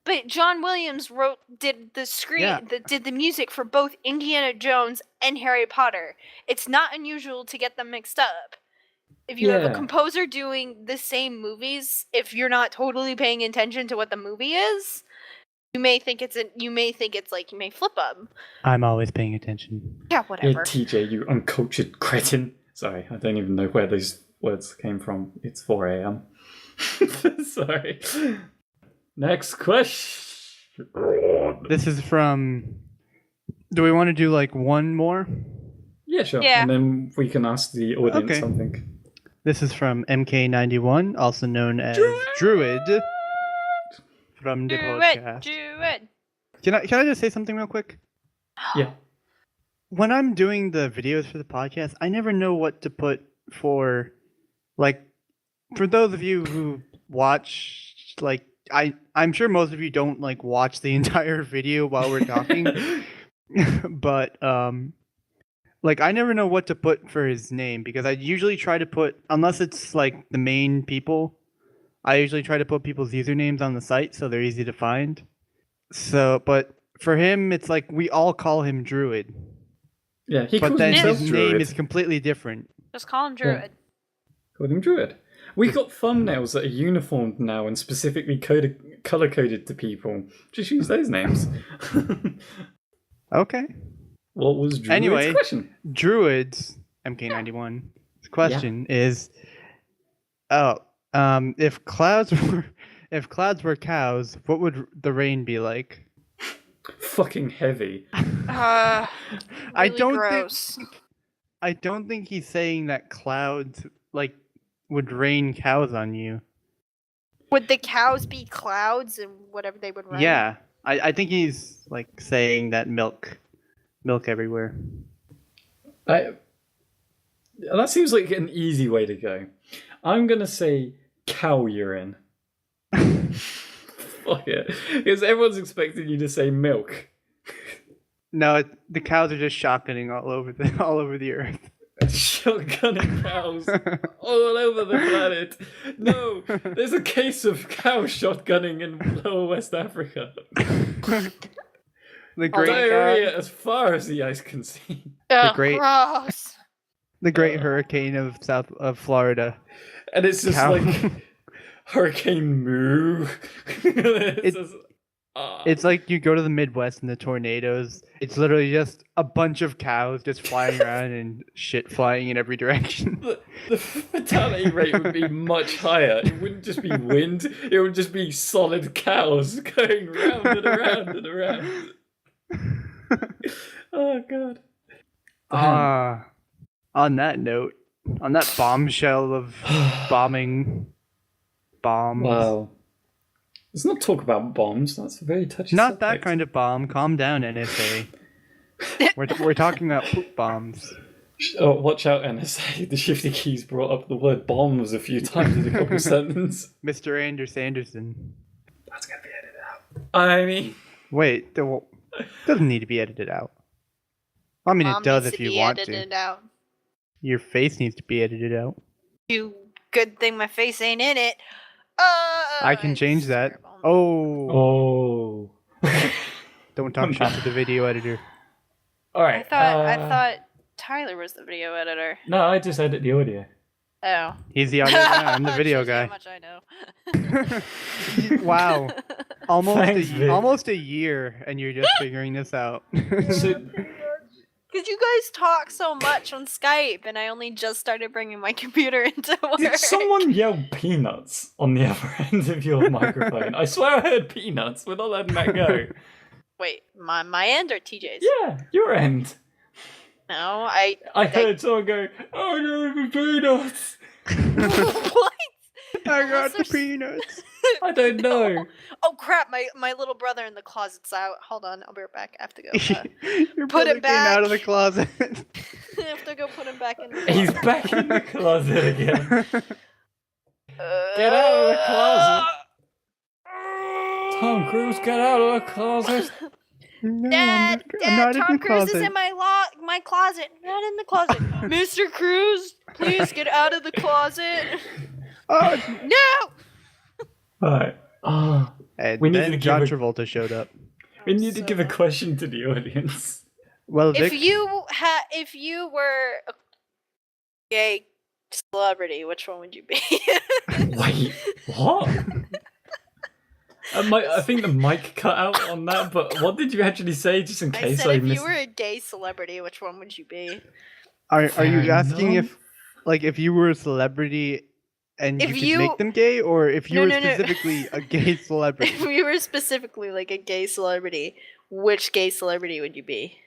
But John Williams did the music for both Indiana Jones and Harry Potter. It's not unusual to get them mixed up. If you have a
Yeah.
composer doing the same movies, if you're not totally paying attention to what the movie is, you may think it's you may flip them.
I'm always paying attention.
Yeah,
Yeah,
whatever.
TJ, you uncultured cretin. Sorry, I don't even know where those words came from. It's 4 a.m. Sorry. Next question.
This is from... Do we want to do like one more?
Yeah, sure.
Yeah.
And then we can ask the audience
Okay.
something.
This is from MK91, also known as Druid, from the
Do
podcast.
it.
Can I just say something real quick?
Yeah.
When I'm doing the videos for the podcast, I never know what to put for, like, for those of you who watch, like, I'm sure most of you don't, like, watch the entire video while we're talking, but, like, I never know what to put for his name, because I usually try to put, unless it's, like, the main people, I usually try to put people's usernames on the site so they're easy to find. So, but for him, it's like we all call him Druid.
Yeah, he
But
calls
then
himself
his
Druid.
name is completely different.
Just call him Druid.
Called him Druid. We got thumbnails that are uniformed now and specifically color-coded to people. Just use those names.
Okay.
What was Druid's
Anyway.
question?
Druid's MK91. His question is, if clouds were cows, what would the rain be like?
Fucking heavy.
I
Really
don't
gross.
I don't think he's saying that clouds like would rain cows on you.
Would the cows be clouds and whatever they would run?
Yeah. I think he's like saying that milk everywhere.
That seems like an easy way to go. I'm gonna say cow urine. Fuck it. Because everyone's expecting you to say milk.
No, the cows are just shotgunning all over the earth.
Shotgunning cows all over the planet. No, there's a case of cow shotgunning in lower West Africa.
The great
Diarrhea as far as the eyes can see.
Ugh,
great-
gross.
the great hurricane of Florida.
And it's just
Cow.
like Hurricane Moo. It's just-
It's like you go to the Midwest and the tornadoes. It's literally just a bunch of cows just flying around and shit flying in every direction.
The fatality rate would be much higher. It wouldn't just be wind, it would just be solid cows going round and around and around. Oh, God.
On that note, on that bombshell of bombs.
Wow. Let's not talk about bombs. That's a very touchy
Not
subject.
that kind of bomb. Calm down, NSA. we're talking about poop bombs.
Oh, watch out, NSA. The Shifty Keys brought up the word bombs a few times in a couple of sentences.
Mr. Anderson.
That's going to be edited out. I mean...
Wait, doesn't need to be edited out. I mean,
Mom
it does
needs
if
to
you
be
want
edited
to.
out.
Your face needs to be edited out.
You good thing my face ain't in it.
I can change
it's
that.
terrible.
Oh.
Don't talk shit to the video editor.
All right.
I thought Tyler was the video editor.
No, I just edit the audio.
Oh.
He's the audio guy. I'm the video
Shows you
guy.
How much I know.
Wow.
Thanks, Vic.
Almost a year, and you're just figuring this out.
So,
Because you guys talk so much on Skype, and I only just started bringing my computer into work.
did someone yell peanuts on the other end of your microphone? I swear I heard peanuts. We're not letting that go.
Wait, my end or TJ's?
Yeah, your end.
No, I
heard someone go, "Oh no, the peanuts."
what?
I got the
Unless there's-
peanuts.
I don't know.
Oh crap! My little brother in the closet's out. Hold on, I'll be right back. I have to go.
Your
Put
brother
it
came out
back.
of the closet.
I have to go put him back in. The
He's
closet.
back in the closet again. Get out of the closet. Tom Cruise, get out of the closet.
No,
Dad,
I'm not in
Tom
the
Cruise is
closet.
in my closet. Not in the closet. Mr. Cruise, please get out of the closet.
Oh,
No.
Alright. Oh,
and
We need
then
to give
John
a-
Travolta showed up.
we need to give a question to the audience.
Well,
If
Vic,
you were a gay celebrity, which one would you be?
Wait, what? I think the mic cut out on that, but what did you actually say, just in
I
case
said if
missed?
you were a gay celebrity, which one would you be?
are
Fair
you asking
enough.
if you were a celebrity and
If
you could
you-
make them gay, or if you
No,
were
no, no.
specifically a gay celebrity?
If you were specifically like a gay celebrity, which gay celebrity would you be?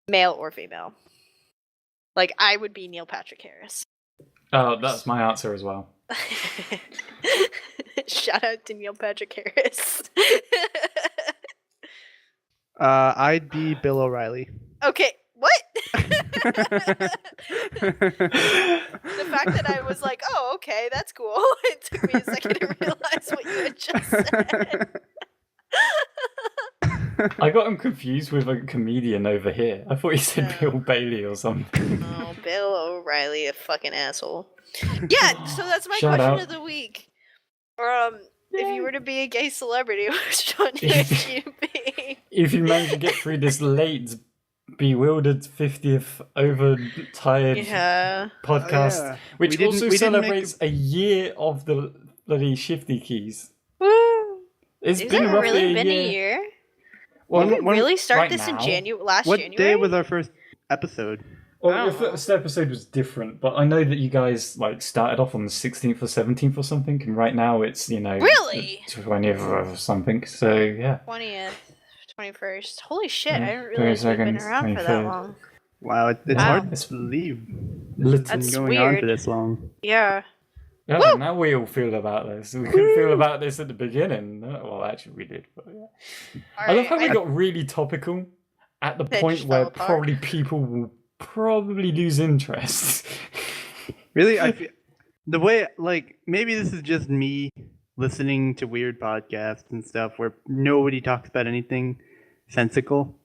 Male or female? Like I would be Neil Patrick Harris.
Oh, that's my answer as well.
Shout out to Neil Patrick Harris.
I'd be Bill O'Reilly.
Okay, what? The fact that I was like, oh, okay, that's cool. It took me a second to realize what you had just said.
I got him confused with a comedian over here. I thought he said Bill Bailey or something.
Oh, Bill O'Reilly, a fucking asshole. Yeah, so that's my
Shout
question
out.
of the week. If you were to be a gay celebrity, which one would you be?
If you manage to get through this late, bewildered 50th overtired
Yeah.
podcast,
Oh, yeah.
which
We
also
didn't make
celebrates a year of the bloody Shifty Keys.
Woo!
It's
Has
been
it
roughly
really
a
been
year.
a year?
Well,
Did we really start
right
this in
now.
last
What
January?
day was our first episode?
Well,
I
your
don't know.
first episode was different, but I know that you guys like started off on the 16th or 17th or something, and right now it's,
Really?
the 20th or something. So yeah,
20th, 21st. Holy shit,
Yeah,
I didn't realize we've been
22nd,
around for that
23rd.
long.
Wow, it's
Wow.
hard to believe it's been
That's
going on
weird.
for this long.
Yeah.
I
Woo!
don't know how we all feel about this. We couldn't feel about this at the beginning. Well, actually, we did. But yeah. I love how we got really topical at the
Then
point
just
where
fell apart.
probably people will probably lose interest.
Really, the way, like, maybe this is just me listening to weird podcasts and stuff where nobody talks about anything sensical.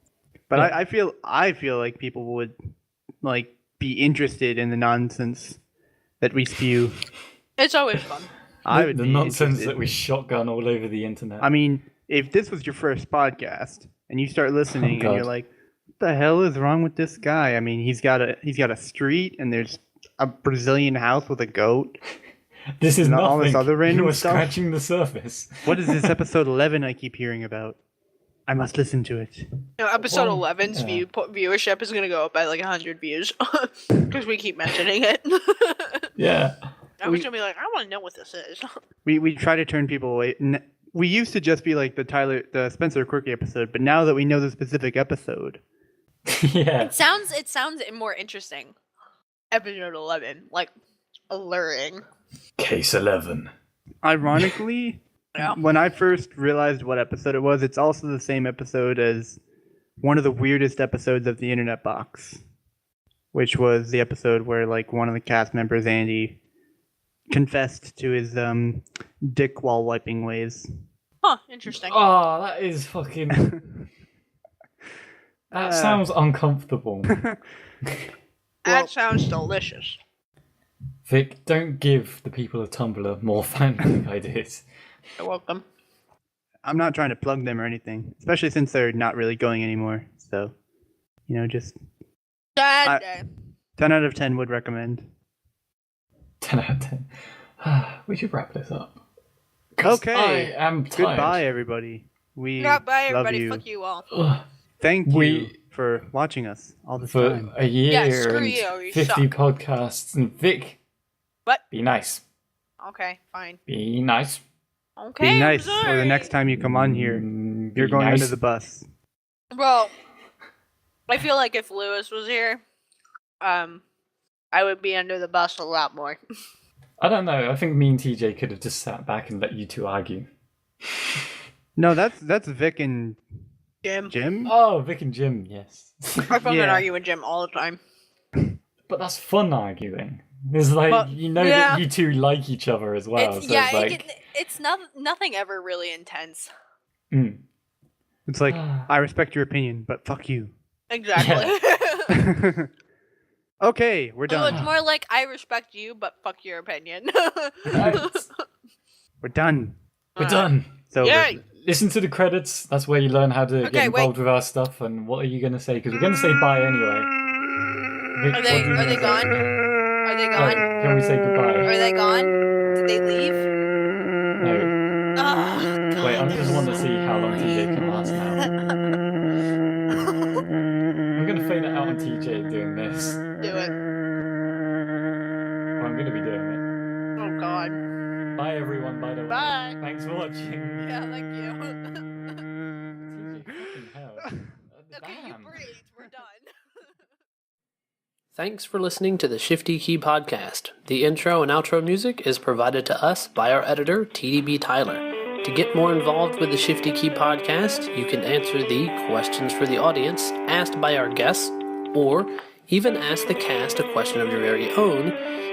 But
Yeah.
I feel like people would like be interested in the nonsense that we spew.
It's always fun.
I would
the
be
nonsense
interested.
that we shotgun all over the internet.
I mean, if this was your first podcast and you start listening
Oh,
and you're
God.
like, "What the hell is wrong with this guy?" I mean, he's got a street and there's a Brazilian house with a goat.
This is
And all
nothing.
this other random
You are
stuff?
scratching the surface.
What is this episode 11 I keep hearing about? I must listen to it.
Episode
Well,
11's
yeah.
viewership is gonna go up by like 100 views because we keep mentioning it.
Yeah.
I was gonna be like, I want to know what this is.
We try to turn people away. We used to just be like the Spencer Quirky episode, but now that we know the specific episode,
Yeah.
It sounds more interesting. Episode 11, like alluring.
Case 11.
ironically,
Yeah.
when I first realized what episode it was, it's also the same episode as one of the weirdest episodes of the Internet Box, which was the episode where like one of the cast members, Andy, confessed to his dick while wiping ways.
Huh, interesting.
Oh, that is fucking... That sounds uncomfortable.
That sounds delicious.
Vic, don't give the people of Tumblr more fanfic ideas.
You're welcome.
I'm not trying to plug them or anything, especially since they're not really going anymore. So, just
Sad
I-
day.
10 out of 10 would recommend.
10 out of 10. We should wrap this up. 'Cause
Okay.
I am tired.
Goodbye, everybody. We
Yeah, bye
love
everybody.
you.
Fuck you all.
Ugh.
Thank you
We-
for watching us all this
For
time.
a year
Yeah, screw
and
you, you
50
suck.
podcasts. And Vic,
What?
be nice.
Okay, fine.
Be nice.
Okay.
Be nice,
I'm
or the
sorry.
next time you come on here, you're
Be
going
nice.
under the bus.
Well, I feel like if Lewis was here, I would be under the bus a lot more.
I don't know. I think me and TJ could have just sat back and let you two argue.
No, that's Vic and
Jim.
Jim.
Oh, Vic and Jim, yes.
I fucking
Yeah.
argue with Jim all the time.
But that's fun arguing. It's like,
But-
yeah.
yeah.
that you two like each other as well.
It's,
so
yeah,
it's like,
it's nothing ever really intense.
mm.
It's like, I respect your opinion, but fuck you.
Exactly.
Okay, we're
So
done.
it's more like I respect you, but fuck your opinion.
Right.
We're done.
We're done.
It's over.
Yay!
Listen to the credits. That's where you learn how to
Okay,
get involved with our stuff. And what are you going to say? Because we're going to say bye anyway. Vic,
Are
what do you
they
wanna
gone?
say?
Are they
No,
gone?
can we say goodbye?
Are they gone? Did they leave?
No.
Oh,
Wait, I just want to see how long TJ can last now. I'm going to fade it out on TJ doing this.
do it.
I'm going to be doing it.
Oh god.
Bye, everyone, by the way.
Bye.
Thanks for watching.
Yeah, thank you.
TJ, fucking hell.
Okay, you
Damn.
breathe. We're done.
Thanks for listening to the Shifty Key Podcast. The intro and outro music is provided to us by our editor, TDBTyler. To get more involved with the Shifty Key Podcast, you can answer the questions for the audience asked by our guests, or even ask the cast a question of your very own,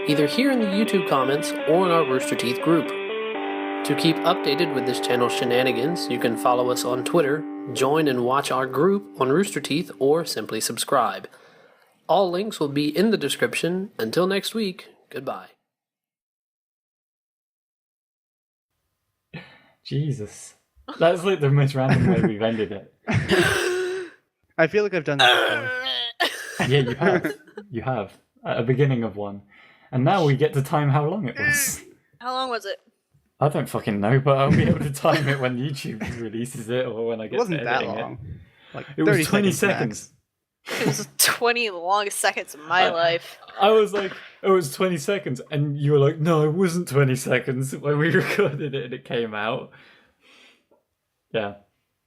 either here in the YouTube comments or in our Rooster Teeth group. To keep updated with this channel's shenanigans, you can follow us on Twitter, join and watch our group on Rooster Teeth, or simply subscribe. All links will be in the description. Until next week, goodbye.
Jesus. That's like the most random way we've ended it.
I feel like I've done that before.
Yeah, you have. You have. At the beginning of one. And now we get to time how long it was.
How long was it?
I don't fucking know, but I'll be able to time it when YouTube releases it or when I get
It wasn't
to
that
editing
long. Like
It was
30
20
seconds.
seconds.
It was 20 longest seconds of my life.
I was like, it was 20 seconds. And you were like, no, it wasn't 20 seconds when we recorded it and it came out. Yeah.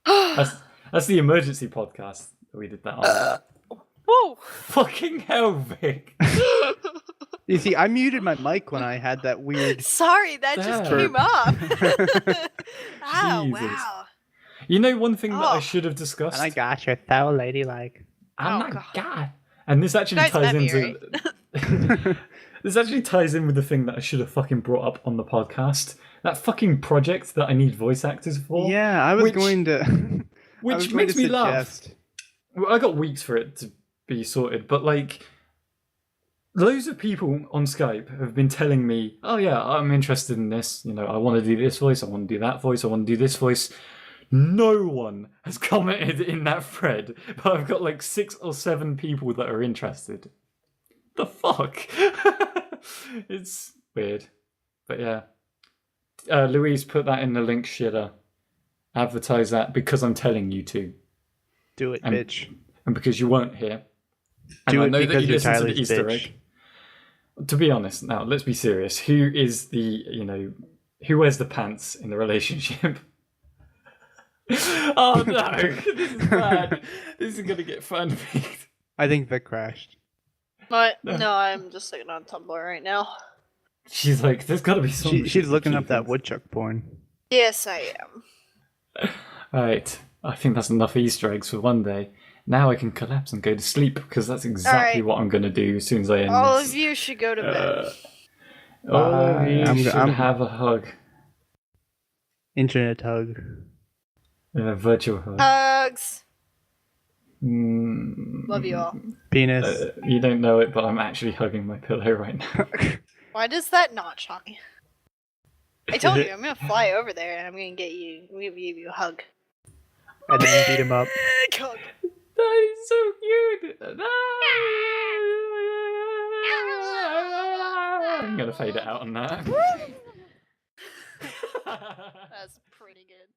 That's the emergency podcast that we did that on.
Whoa!
Fucking hell, Vic.
You see, I muted my mic when I had that weird.
Sorry, that just
Damn.
came up. Oh,
Jesus.
wow.
You know one thing that I
Oh.
should have discussed?
And I got you so ladylike.
Oh,
Oh,
my
God.
God. And this actually
Guys
ties
met me,
into... This actually ties in with the thing that I should have fucking brought up on the podcast. That fucking project that I need voice actors for.
Yeah, I was
Which-
going to. I was
Which
going
makes
to
me laugh.
suggest-
Well, I got weeks for it to be sorted, but like... Loads of people on Skype have been telling me, oh yeah, I'm interested in this. You know, I want to do this voice, I want to do that voice, I want to do this voice. No one has commented in that thread, but I've got like 6 or 7 people that are interested. The fuck? It's weird. But yeah. Louise, put that in the link shitter. Advertise that because I'm telling you to.
Do it, bitch.
And because you won't hear. And
Do
I
it
know that
because
you
you're
listen to the
Tyler's
Easter
bitch.
egg. To be honest, now let's be serious. Who is who wears the pants in the relationship? Oh no, this is bad. This is gonna get fanfic.
I think Vic crashed.
But no, I'm just looking on Tumblr right now.
She's like, there's gotta be some.
She's looking up that woodchuck porn.
Yes, I am.
Alright, I think that's enough Easter eggs for one day. Now I can collapse and go to sleep because that's exactly what I'm gonna do as soon as I end
All
this.
of you should go to bed.
All of you should
I'm-
have a hug.
Internet hug.
A virtual hug.
Hugs.
Mm,
Love you all.
Penis.
you don't know it, but I'm actually hugging my pillow right now.
Why does that not shock me? I told you, I'm gonna fly over there and I'm gonna get you. I'm gonna give you a hug.
And then beat him up.
Hug.
That is so cute. I'm gonna fade it out on that.
That's pretty good.